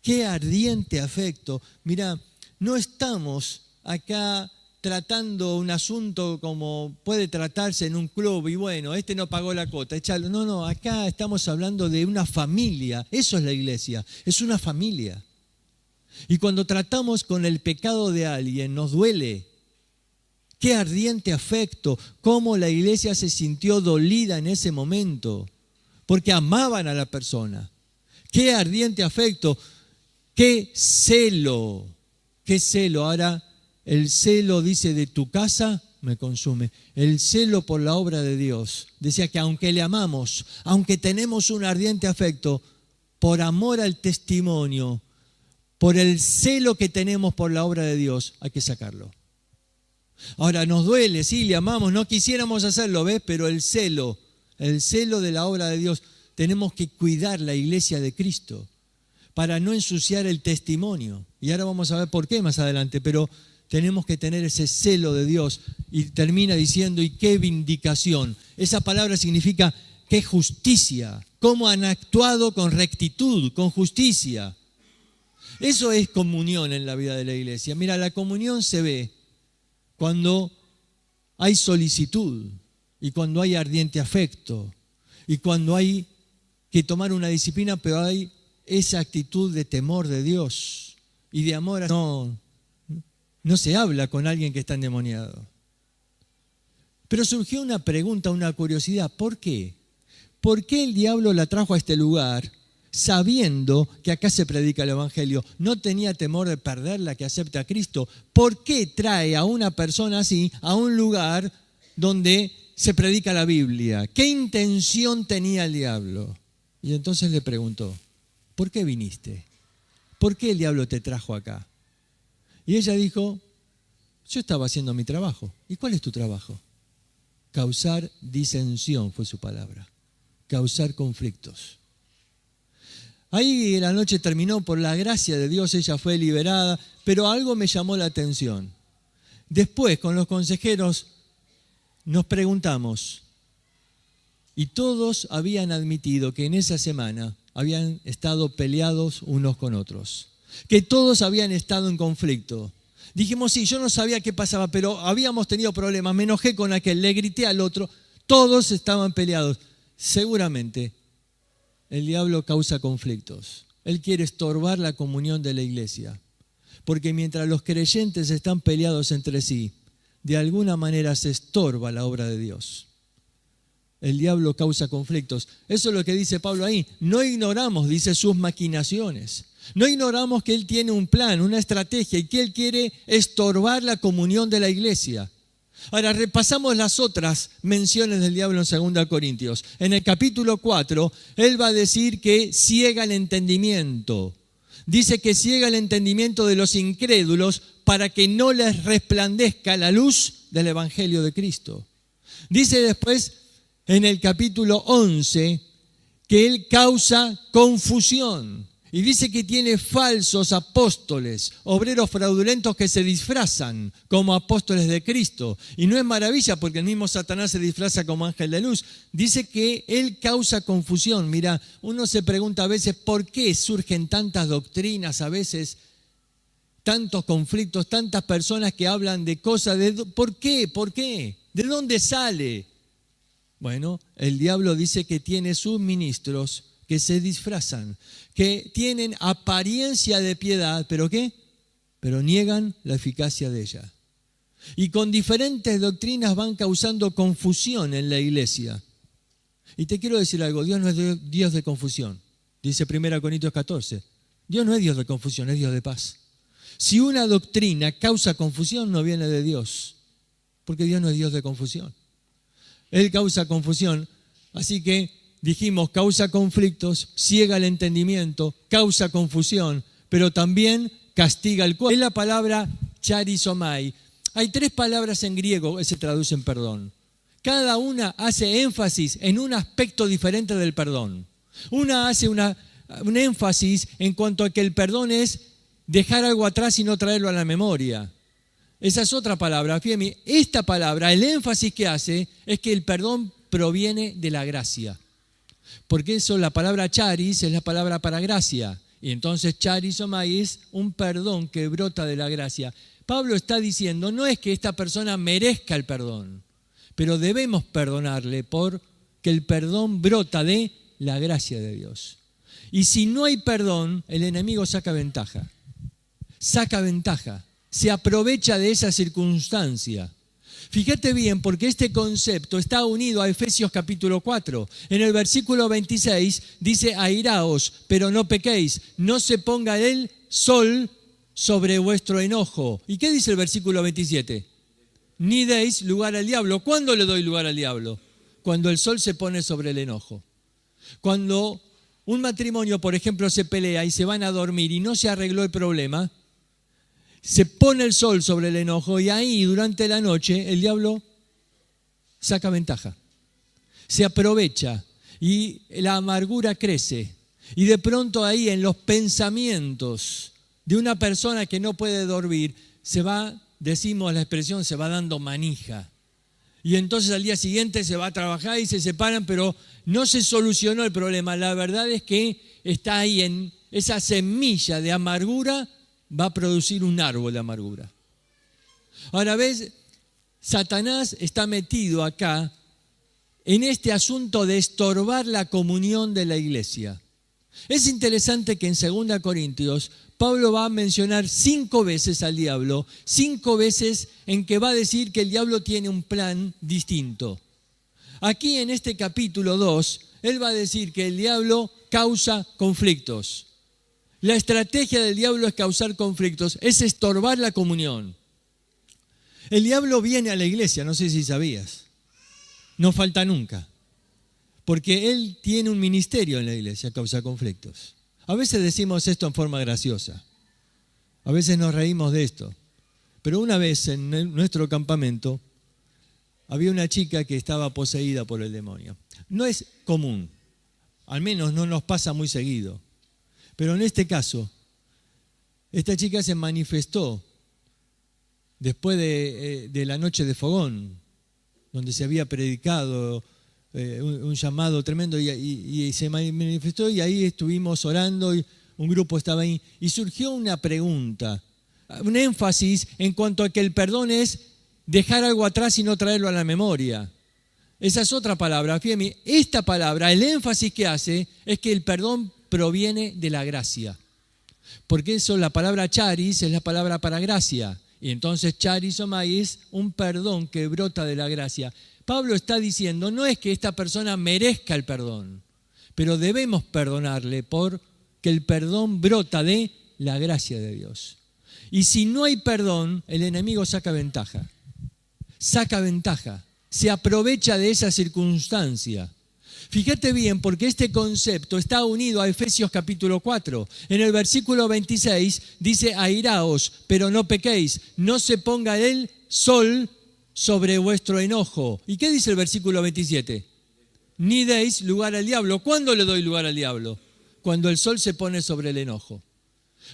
Qué ardiente afecto. Mira, no estamos acá tratando un asunto como puede tratarse en un club y bueno, este no pagó la cuota, échalo. No, acá estamos hablando de una familia. Eso es la iglesia, es una familia. Y cuando tratamos con el pecado de alguien, nos duele. Qué ardiente afecto, cómo la iglesia se sintió dolida en ese momento, porque amaban a la persona. Qué ardiente afecto, qué celo, qué celo. Ahora, el celo, dice, de tu casa me consume. El celo por la obra de Dios. Decía que aunque le amamos, aunque tenemos un ardiente afecto, por amor al testimonio, por el celo que tenemos por la obra de Dios, hay que sacarlo. Ahora, nos duele, sí, le amamos, no quisiéramos hacerlo, ¿ves? Pero el celo de la obra de Dios, tenemos que cuidar la iglesia de Cristo para no ensuciar el testimonio. Y ahora vamos a ver por qué más adelante, pero tenemos que tener ese celo de Dios. Y termina diciendo, y qué vindicación. Esa palabra significa qué justicia, cómo han actuado con rectitud, con justicia. Eso es comunión en la vida de la iglesia. Mira, la comunión se ve cuando hay solicitud y cuando hay ardiente afecto y cuando hay que tomar una disciplina, pero hay esa actitud de temor de Dios y de amor a... No se habla con alguien que está endemoniado. Pero surgió una pregunta, una curiosidad. ¿Por qué? ¿Por qué el diablo la trajo a este lugar sabiendo que acá se predica el Evangelio? ¿No tenía temor de perderla que acepta a Cristo? ¿Por qué trae a una persona así a un lugar donde se predica la Biblia? ¿Qué intención tenía el diablo? Y entonces le preguntó, ¿por qué viniste? ¿Por qué el diablo te trajo acá? Y ella dijo, yo estaba haciendo mi trabajo. ¿Y cuál es tu trabajo? Causar disensión fue su palabra. Causar conflictos. Ahí la noche terminó, por la gracia de Dios ella fue liberada, pero algo me llamó la atención. Después, con los consejeros, nos preguntamos, y todos habían admitido que en esa semana habían estado peleados unos con otros, que todos habían estado en conflicto. Dijimos, sí, yo no sabía qué pasaba, pero habíamos tenido problemas, me enojé con aquel, le grité al otro, todos estaban peleados. Seguramente el diablo causa conflictos. Él quiere estorbar la comunión de la iglesia, porque mientras los creyentes están peleados entre sí, de alguna manera se estorba la obra de Dios. El diablo causa conflictos. Eso es lo que dice Pablo ahí. No ignoramos, dice, sus maquinaciones. No ignoramos que Él tiene un plan, una estrategia y que Él quiere estorbar la comunión de la iglesia. Ahora repasamos las otras menciones del diablo en 2 Corintios. En el capítulo 4, Él va a decir que ciega el entendimiento. Dice que ciega el entendimiento de los incrédulos para que no les resplandezca la luz del Evangelio de Cristo. Dice después en el capítulo 11 que Él causa confusión. Y dice que tiene falsos apóstoles, obreros fraudulentos que se disfrazan como apóstoles de Cristo. Y no es maravilla porque el mismo Satanás se disfraza como ángel de luz. Dice que él causa confusión. Mira, uno se pregunta a veces por qué surgen tantas doctrinas, a veces tantos conflictos, tantas personas que hablan de cosas. ¿Por qué? ¿Por qué? ¿De dónde sale? Bueno, el diablo dice que tiene sus ministros que se disfrazan, que tienen apariencia de piedad, ¿pero qué? Pero niegan la eficacia de ella. Y con diferentes doctrinas van causando confusión en la iglesia. Y te quiero decir algo, Dios no es Dios de confusión. Dice 1 Corintios 14. Dios no es Dios de confusión, es Dios de paz. Si una doctrina causa confusión, no viene de Dios, porque Dios no es Dios de confusión. Él causa confusión, así que dijimos, causa conflictos, ciega el entendimiento, causa confusión, pero también castiga el cuerpo. Es la palabra charizomai. Hay 3 palabras en griego que se traducen perdón. Cada una hace énfasis en un aspecto diferente del perdón. Una hace un énfasis en cuanto a que el perdón es dejar algo atrás y no traerlo a la memoria. Esa es otra palabra. Fíjate, esta palabra, el énfasis que hace es que el perdón proviene de la gracia. Porque eso, la palabra charis es la palabra para gracia. Y entonces charizomai es un perdón que brota de la gracia. Pablo está diciendo, no es que esta persona merezca el perdón, pero debemos perdonarle porque el perdón brota de la gracia de Dios. Y si no hay perdón, el enemigo saca ventaja. Saca ventaja. Se aprovecha de esa circunstancia. Fíjate bien, porque este concepto está unido a Efesios capítulo 4. En el versículo 26 dice, airaos, pero no pequéis, no se ponga el sol sobre vuestro enojo. ¿Y qué dice el versículo 27? Ni deis lugar al diablo. ¿Cuándo le doy lugar al diablo? Cuando el sol se pone sobre el enojo. Cuando un matrimonio, por ejemplo, se pelea y se van a dormir y no se arregló el problema, se pone el sol sobre el enojo y ahí durante la noche el diablo saca ventaja, se aprovecha y la amargura crece. Y de pronto ahí en los pensamientos de una persona que no puede dormir se va, decimos la expresión, se va dando manija. Y entonces al día siguiente se va a trabajar y se separan, pero no se solucionó el problema. La verdad es que está ahí en esa semilla de amargura, va a producir un árbol de amargura. Ahora ves, Satanás está metido acá en este asunto de estorbar la comunión de la iglesia. Es interesante que en 2 Corintios Pablo va a mencionar 5 veces al diablo, 5 veces en que va a decir que el diablo tiene un plan distinto. Aquí en este capítulo 2, él va a decir que el diablo causa conflictos. La estrategia del diablo es causar conflictos, es estorbar la comunión. El diablo viene a la iglesia, no sé si sabías. no falta nunca, porque Él tiene un ministerio en la iglesia, causa conflictos. A veces decimos esto en forma graciosa, a veces nos reímos de esto, pero una vez en nuestro campamento había una chica que estaba poseída por el demonio. No es común, al menos no nos pasa muy seguido, pero en este caso, esta chica se manifestó después de la noche de fogón, donde se había predicado un llamado tremendo y se manifestó, y ahí estuvimos orando y un grupo estaba ahí y surgió una pregunta, un énfasis en cuanto a que el perdón es dejar algo atrás y no traerlo a la memoria. Esa es otra palabra. Fíjate, esta palabra, el énfasis que hace es que el perdón proviene de la gracia. Porque eso, la palabra charis es la palabra para gracia. Y entonces charizomai es un perdón que brota de la gracia. Pablo está diciendo, no es que esta persona merezca el perdón, pero debemos perdonarle porque el perdón brota de la gracia de Dios. Y si no hay perdón, el enemigo saca ventaja. Saca ventaja. Se aprovecha de esa circunstancia. Fíjate bien, porque este concepto está unido a Efesios capítulo 4. En el versículo 26 dice, airaos, pero no pequéis, no se ponga el sol sobre vuestro enojo. ¿Y qué dice el versículo 27? Ni deis lugar al diablo. ¿Cuándo le doy lugar al diablo? Cuando el sol se pone sobre el enojo.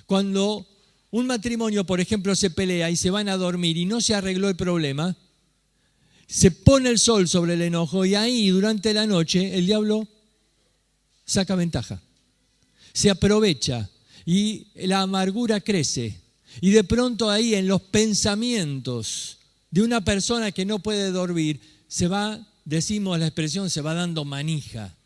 Cuando un matrimonio, por ejemplo, se pelea y se van a dormir y no se arregló el problema, se pone el sol sobre el enojo y ahí durante la noche el diablo saca ventaja, se aprovecha y la amargura crece. Y de pronto ahí en los pensamientos de una persona que no puede dormir se va, decimos la expresión, se va dando manija.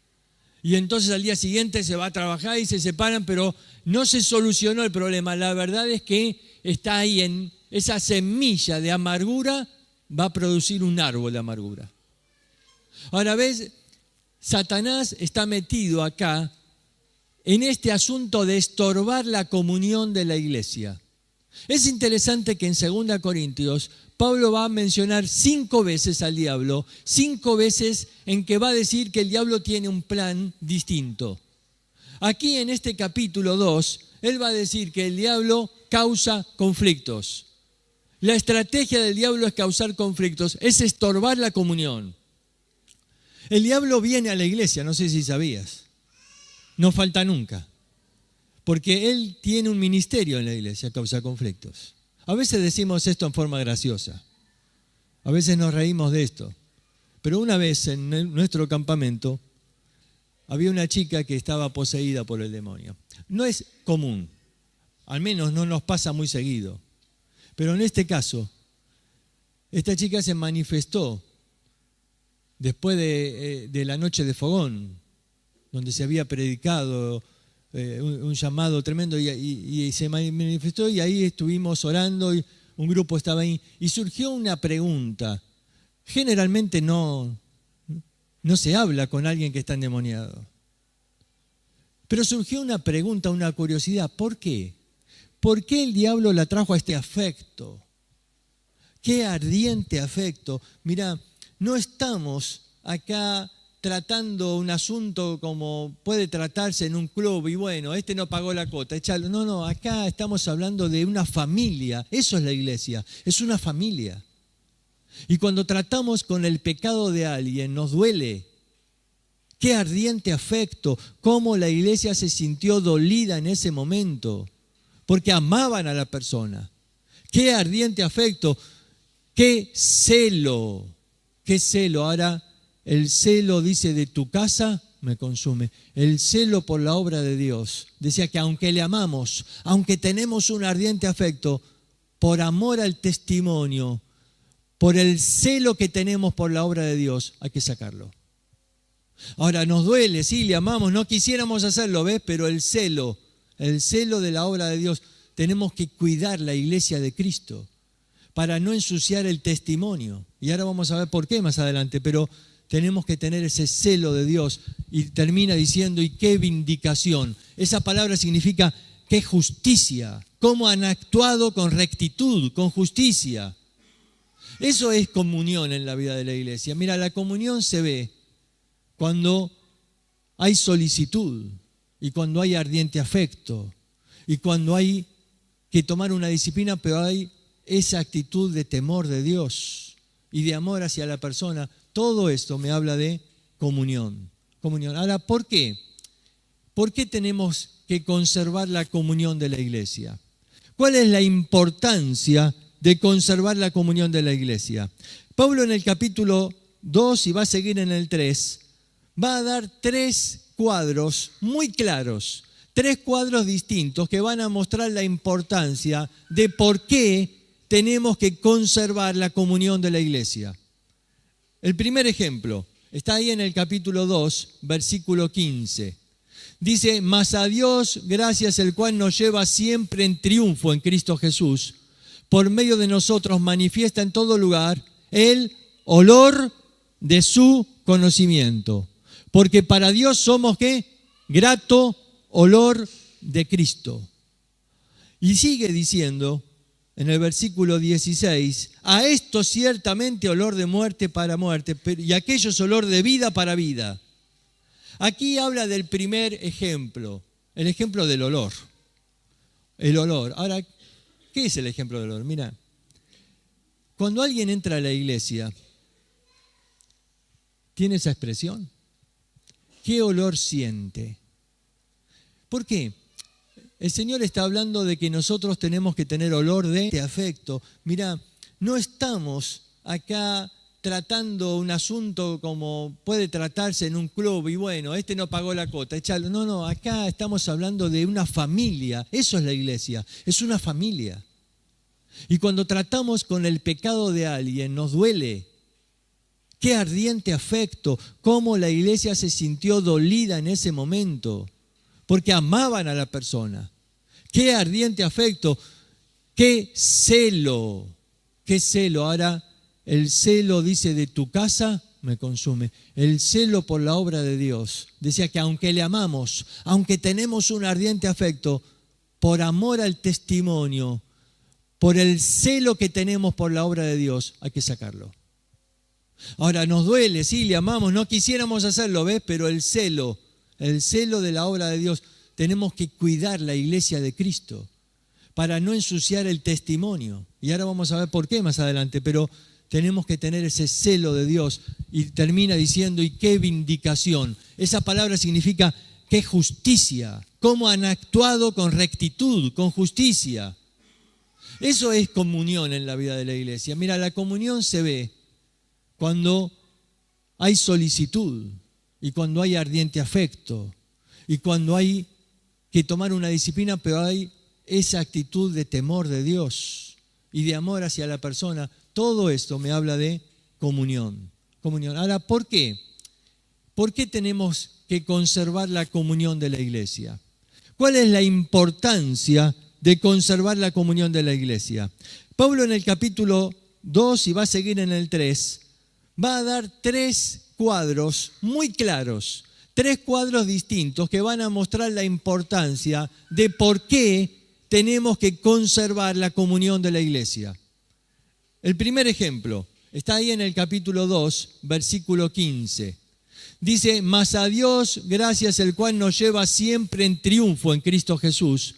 Y entonces al día siguiente se va a trabajar y se separan, pero no se solucionó el problema. La verdad es que está ahí en esa semilla de amargura, va a producir un árbol de amargura. Ahora ves, Satanás está metido acá en este asunto de estorbar la comunión de la iglesia. Es interesante que en 2 Corintios Pablo va a mencionar 5 veces al diablo, 5 veces en que va a decir que el diablo tiene un plan distinto. Aquí en este capítulo 2, él va a decir que el diablo causa conflictos. La estrategia del diablo es causar conflictos, es estorbar la comunión. El diablo viene a la iglesia, no sé si sabías, no falta nunca, porque él tiene un ministerio en la iglesia, causa conflictos. A veces decimos esto en forma graciosa, a veces nos reímos de esto, pero una vez en nuestro campamento había una chica que estaba poseída por el demonio. No es común, al menos no nos pasa muy seguido. Pero en este caso, esta chica se manifestó después de la noche de fogón, donde se había predicado un llamado tremendo y se manifestó y ahí estuvimos orando y un grupo estaba ahí y surgió una pregunta. Generalmente no se habla con alguien que está endemoniado. Pero surgió una pregunta, una curiosidad. ¿Por qué? ¿Por qué el diablo la trajo a este afecto? ¡Qué ardiente afecto! Mira, no estamos acá tratando un asunto como puede tratarse en un club y bueno, este no pagó la cuota, échalo. No, acá estamos hablando de una familia. Eso es la iglesia, es una familia. Y cuando tratamos con el pecado de alguien, nos duele. ¡Qué ardiente afecto! Cómo la iglesia se sintió dolida en ese momento. Porque amaban a la persona. ¡Qué ardiente afecto! ¡Qué celo! ¡Qué celo! Ahora, el celo, dice, de tu casa me consume. El celo por la obra de Dios. Decía que aunque le amamos, aunque tenemos un ardiente afecto, por amor al testimonio, por el celo que tenemos por la obra de Dios, hay que sacarlo. Ahora, nos duele, sí, le amamos, no quisiéramos hacerlo, ¿ves? Pero el celo de la obra de Dios, tenemos que cuidar la iglesia de Cristo para no ensuciar el testimonio. Y ahora vamos a ver por qué más adelante, pero tenemos que tener ese celo de Dios. Y termina diciendo, y qué vindicación. Esa palabra significa qué justicia, cómo han actuado con rectitud, con justicia. Eso es comunión en la vida de la iglesia. Mira, la comunión se ve cuando hay solicitud y cuando hay ardiente afecto y cuando hay que tomar una disciplina, pero hay esa actitud de temor de Dios y de amor hacia la persona. Todo esto me habla de comunión. Ahora, ¿por qué? ¿Por qué tenemos que conservar la comunión de la iglesia? ¿Cuál es la importancia de conservar la comunión de la iglesia? Pablo en el capítulo 2, y va a seguir en el 3, va a dar 3 cuadros muy claros, 3 cuadros distintos que van a mostrar la importancia de por qué tenemos que conservar la comunión de la iglesia. El primer ejemplo está ahí en el capítulo 2, versículo 15. Dice, mas a Dios gracias, el cual nos lleva siempre en triunfo en Cristo Jesús, por medio de nosotros manifiesta en todo lugar el olor de su conocimiento. Porque para Dios somos, ¿qué? Grato olor de Cristo. Y sigue diciendo en el versículo 16, a esto ciertamente olor de muerte para muerte, y aquello es olor de vida para vida. Aquí habla del primer ejemplo, el ejemplo del olor. El olor. Ahora, ¿qué es el ejemplo del olor? Mira, cuando alguien entra a la iglesia, ¿tiene esa expresión? ¿Qué olor siente? ¿Por qué? El Señor está hablando de que nosotros tenemos que tener olor de afecto. Mira, no estamos acá tratando un asunto como puede tratarse en un club y bueno, este no pagó la cuota, échalo. No, acá estamos hablando de una familia. Eso es la iglesia, es una familia. Y cuando tratamos con el pecado de alguien, nos duele. Qué ardiente afecto, cómo la iglesia se sintió dolida en ese momento, porque amaban a la persona. Qué ardiente afecto, qué celo, qué celo. Ahora, el celo, dice, de tu casa me consume. El celo por la obra de Dios. Decía que aunque le amamos, aunque tenemos un ardiente afecto, por amor al testimonio, por el celo que tenemos por la obra de Dios, hay que sacarlo. Ahora, nos duele, sí, le amamos, no quisiéramos hacerlo, ¿ves? Pero el celo de la obra de Dios, tenemos que cuidar la iglesia de Cristo para no ensuciar el testimonio. Y ahora vamos a ver por qué más adelante, pero tenemos que tener ese celo de Dios. Y termina diciendo, y qué vindicación. Esa palabra significa qué justicia, cómo han actuado con rectitud, con justicia. Eso es comunión en la vida de la iglesia. Mira, la comunión se ve cuando hay solicitud y cuando hay ardiente afecto y cuando hay que tomar una disciplina, pero hay esa actitud de temor de Dios y de amor hacia la persona. Todo esto me habla de comunión. Ahora, ¿por qué? ¿Por qué tenemos que conservar la comunión de la iglesia? ¿Cuál es la importancia de conservar la comunión de la iglesia? Pablo en el capítulo 2, y va a seguir en el 3, va a dar 3 cuadros muy claros, 3 cuadros distintos que van a mostrar la importancia de por qué tenemos que conservar la comunión de la iglesia. El primer ejemplo está ahí en el capítulo 2, versículo 15. Dice, mas a Dios gracias, el cual nos lleva siempre en triunfo en Cristo Jesús,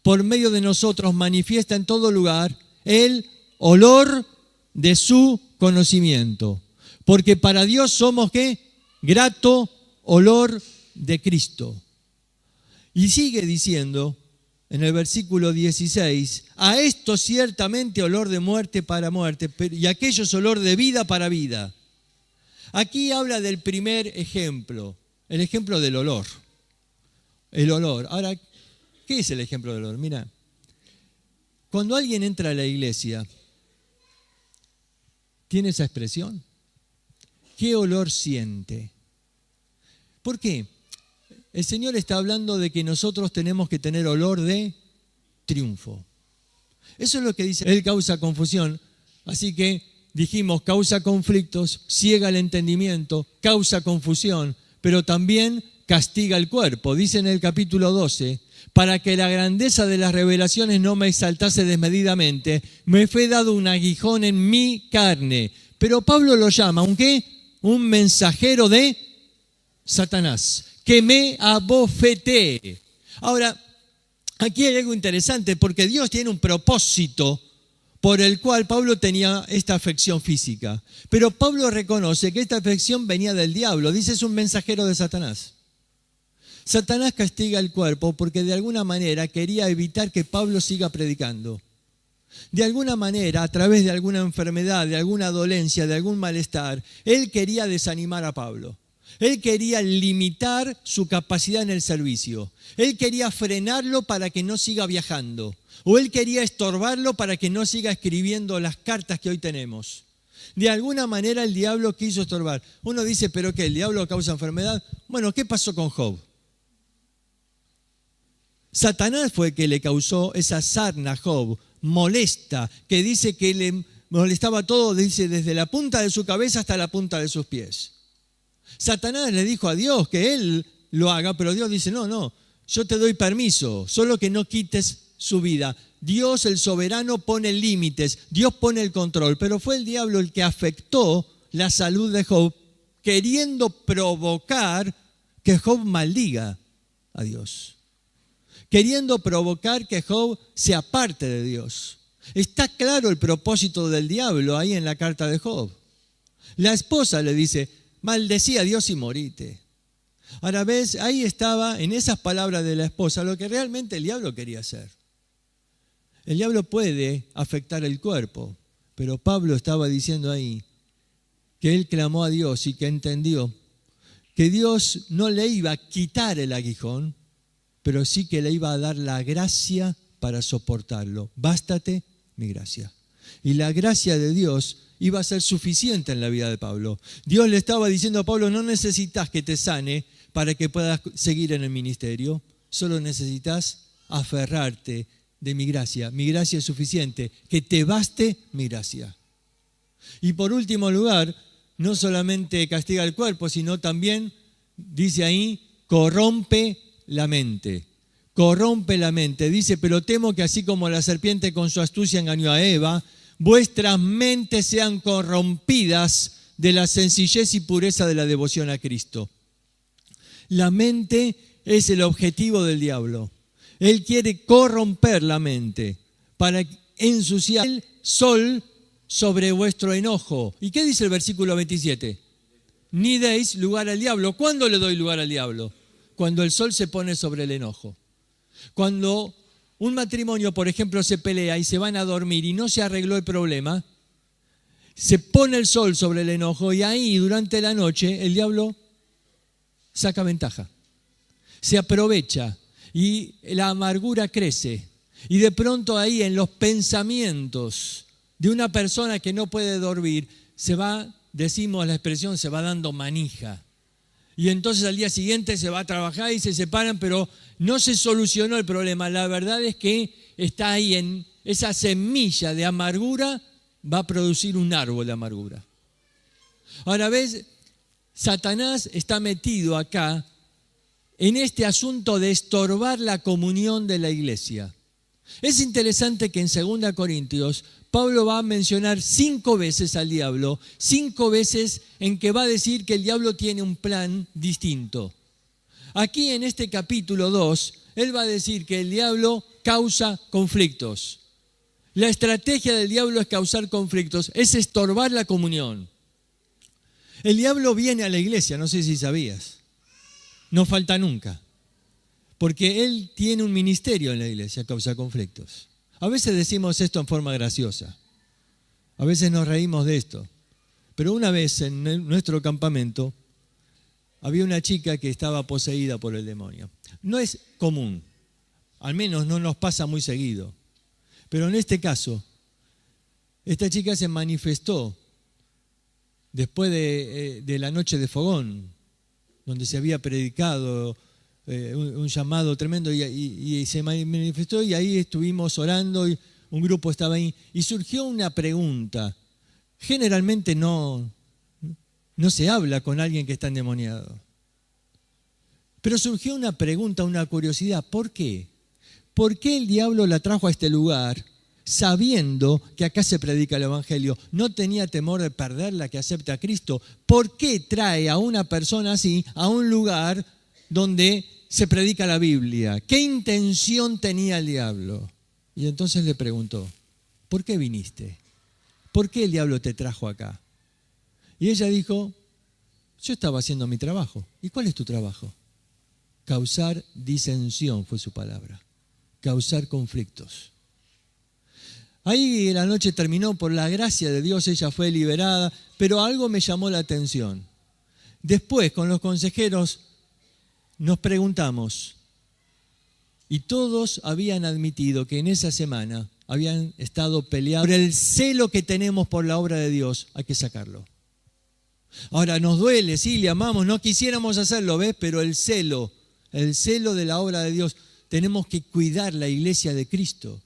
por medio de nosotros manifiesta en todo lugar el olor de su conocimiento. Porque para Dios somos, ¿qué? Grato olor de Cristo. Y sigue diciendo en el versículo 16, a esto ciertamente olor de muerte para muerte, y aquello es olor de vida para vida. Aquí habla del primer ejemplo, el ejemplo del olor. El olor. Ahora, ¿qué es el ejemplo del olor? Mira, cuando alguien entra a la iglesia, ¿tiene esa expresión? ¿Qué olor siente? ¿Por qué? El Señor está hablando de que nosotros tenemos que tener olor de triunfo. Eso es lo que dice. Él causa confusión. Así que dijimos, causa conflictos, ciega el entendimiento, causa confusión, pero también castiga el cuerpo. Dice en el capítulo 12, para que la grandeza de las revelaciones no me exaltase desmedidamente, me fue dado un aguijón en mi carne. Pero Pablo lo llama, ¿un qué? Un mensajero de Satanás, que me abofeté. Ahora, aquí hay algo interesante, porque Dios tiene un propósito por el cual Pablo tenía esta afección física. Pero Pablo reconoce que esta afección venía del diablo. Dice, es un mensajero de Satanás. Satanás castiga el cuerpo porque de alguna manera quería evitar que Pablo siga predicando. De alguna manera, a través de alguna enfermedad, de alguna dolencia, de algún malestar, él quería desanimar a Pablo. Él quería limitar su capacidad en el servicio. Él quería frenarlo para que no siga viajando. O él quería estorbarlo para que no siga escribiendo las cartas que hoy tenemos. De alguna manera el diablo quiso estorbar. Uno dice, ¿pero qué? ¿El diablo causa enfermedad? Bueno, ¿qué pasó con Job? Satanás fue el que le causó esa sarna a Job, molesta, que dice que le molestaba todo, dice, desde la punta de su cabeza hasta la punta de sus pies. Satanás le dijo a Dios que él lo haga, pero Dios dice, no, yo te doy permiso, solo que no quites su vida. Dios, el soberano, pone límites, Dios pone el control, pero fue el diablo el que afectó la salud de Job, queriendo provocar que Job maldiga a Dios, queriendo provocar que Job se aparte de Dios. Está claro el propósito del diablo ahí en la carta de Job. La esposa le dice, maldecí a Dios y morite. Ahora ves, ahí estaba en esas palabras de la esposa lo que realmente el diablo quería hacer. El diablo puede afectar el cuerpo, pero Pablo estaba diciendo ahí que él clamó a Dios y que entendió que Dios no le iba a quitar el aguijón, pero sí que le iba a dar la gracia para soportarlo. Bástate mi gracia. Y la gracia de Dios iba a ser suficiente en la vida de Pablo. Dios le estaba diciendo a Pablo, no necesitas que te sane para que puedas seguir en el ministerio, solo necesitas aferrarte de mi gracia. Mi gracia es suficiente, que te baste mi gracia. Y por último lugar, no solamente castiga el cuerpo, sino también, dice ahí, corrompe la mente. Corrompe la mente. Dice, pero temo que así como la serpiente con su astucia engañó a Eva, vuestras mentes sean corrompidas de la sencillez y pureza de la devoción a Cristo. La mente es el objetivo del diablo. Él quiere corromper la mente para ensuciar el sol sobre vuestro enojo. ¿Y qué dice el versículo 27? Ni deis lugar al diablo. ¿Cuándo le doy lugar al diablo? Cuando el sol se pone sobre el enojo. Cuando un matrimonio, por ejemplo, se pelea y se van a dormir y no se arregló el problema, se pone el sol sobre el enojo y ahí durante la noche el diablo saca ventaja, se aprovecha y la amargura crece. Y de pronto ahí en los pensamientos de una persona que no puede dormir se va, decimos la expresión, se va dando manija. Y entonces al día siguiente se va a trabajar y se separan, pero no se solucionó el problema. La verdad es que está ahí en esa semilla de amargura, va a producir un árbol de amargura. Ahora ves, Satanás está metido acá en este asunto de estorbar la comunión de la iglesia. Es interesante que en 2 Corintios Pablo va a mencionar 5 veces al diablo, 5 veces en que va a decir que el diablo tiene un plan distinto. Aquí en este capítulo 2, él va a decir que el diablo causa conflictos. La estrategia del diablo es causar conflictos, es estorbar la comunión. El diablo viene a la iglesia, no sé si sabías, no falta nunca, porque él tiene un ministerio en la iglesia, causa conflictos. A veces decimos esto en forma graciosa, a veces nos reímos de esto, pero una vez en nuestro campamento había una chica que estaba poseída por el demonio. No es común, al menos no nos pasa muy seguido, pero en este caso, esta chica se manifestó después de la noche de fogón, donde se había predicado un llamado tremendo y se manifestó y ahí estuvimos orando y un grupo estaba ahí y surgió una pregunta. Generalmente no se habla con alguien que está endemoniado. Pero surgió una pregunta, una curiosidad. ¿Por qué? ¿por qué el diablo la trajo a este lugar sabiendo que acá se predica el Evangelio? ¿No tenía temor de perderla que acepta a Cristo? ¿Por qué trae a una persona así a un lugar donde se predica la Biblia? ¿Qué intención tenía el diablo? Y entonces le preguntó, ¿por qué viniste? ¿Por qué el diablo te trajo acá? Y ella dijo, yo estaba haciendo mi trabajo. ¿Y cuál es tu trabajo? Causar disensión fue su palabra. Causar conflictos. Ahí la noche terminó, por la gracia de Dios ella fue liberada, pero algo me llamó la atención. Después, con los consejeros, nos preguntamos, y todos habían admitido que en esa semana habían estado peleando por el celo que tenemos por la obra de Dios, hay que sacarlo. Ahora nos duele, sí, le amamos, no quisiéramos hacerlo, ¿ves? Pero el celo de la obra de Dios, tenemos que cuidar la iglesia de Cristo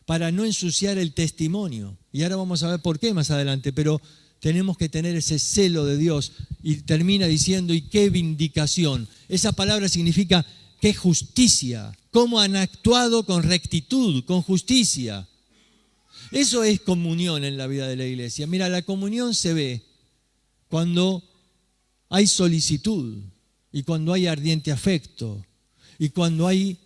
para no ensuciar el testimonio. Y ahora vamos a ver por qué más adelante, pero tenemos que tener ese celo de Dios. Y termina diciendo, y qué vindicación. Esa palabra significa qué justicia, cómo han actuado con rectitud, con justicia. Eso es comunión en la vida de la iglesia. Mira, la comunión se ve cuando hay solicitud y cuando hay ardiente afecto y cuando hay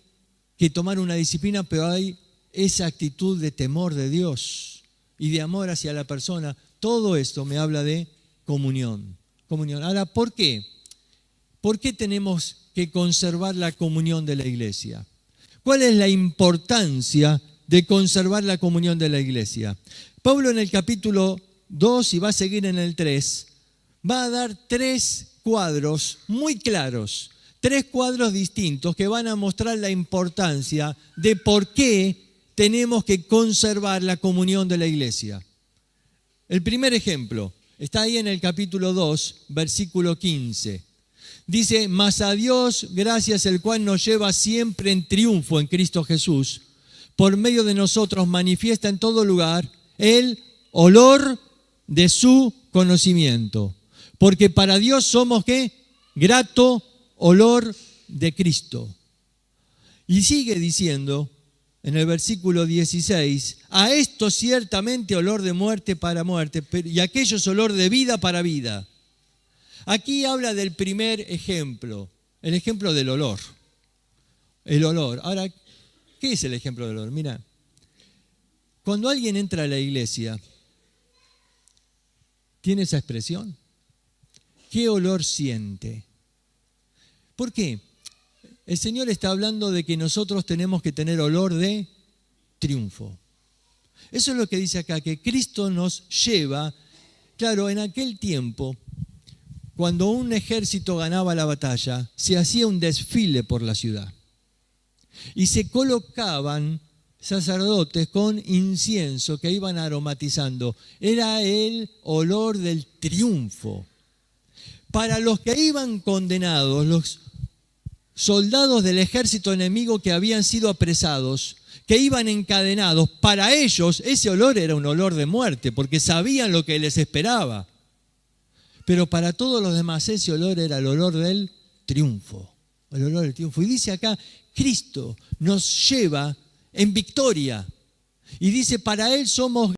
que tomar una disciplina, pero hay esa actitud de temor de Dios y de amor hacia la persona. Todo esto me habla de comunión. Ahora, ¿por qué? ¿Por qué tenemos que conservar la comunión de la iglesia? ¿Cuál es la importancia de conservar la comunión de la iglesia? Pablo en el capítulo 2 y va a seguir en el 3, va a dar 3 cuadros muy claros, 3 cuadros distintos que van a mostrar la importancia de por qué tenemos que conservar la comunión de la iglesia. El primer ejemplo está ahí en el capítulo 2, versículo 15. Dice, mas a Dios gracias, el cual nos lleva siempre en triunfo en Cristo Jesús, por medio de nosotros manifiesta en todo lugar el olor de su conocimiento. Porque para Dios somos, ¿qué? Grato olor de Cristo. Y sigue diciendo en el versículo 16, a esto ciertamente olor de muerte para muerte, y aquello es olor de vida para vida. Aquí habla del primer ejemplo, el ejemplo del olor. El olor. Ahora, ¿qué es el ejemplo del olor? Mira, cuando alguien entra a la iglesia, ¿tiene esa expresión? ¿Qué olor siente? ¿Por qué? El Señor está hablando de que nosotros tenemos que tener olor de triunfo. Eso es lo que dice acá, que Cristo nos lleva. Claro, en aquel tiempo, cuando un ejército ganaba la batalla, se hacía un desfile por la ciudad. Y se colocaban sacerdotes con incienso que iban aromatizando. Era el olor del triunfo. Para los que iban condenados, los soldados del ejército enemigo que habían sido apresados, que iban encadenados, para ellos ese olor era un olor de muerte, porque sabían lo que les esperaba. Pero para todos los demás ese olor era el olor del triunfo. El olor del triunfo. Y dice acá, Cristo nos lleva en victoria. Y dice, para Él somos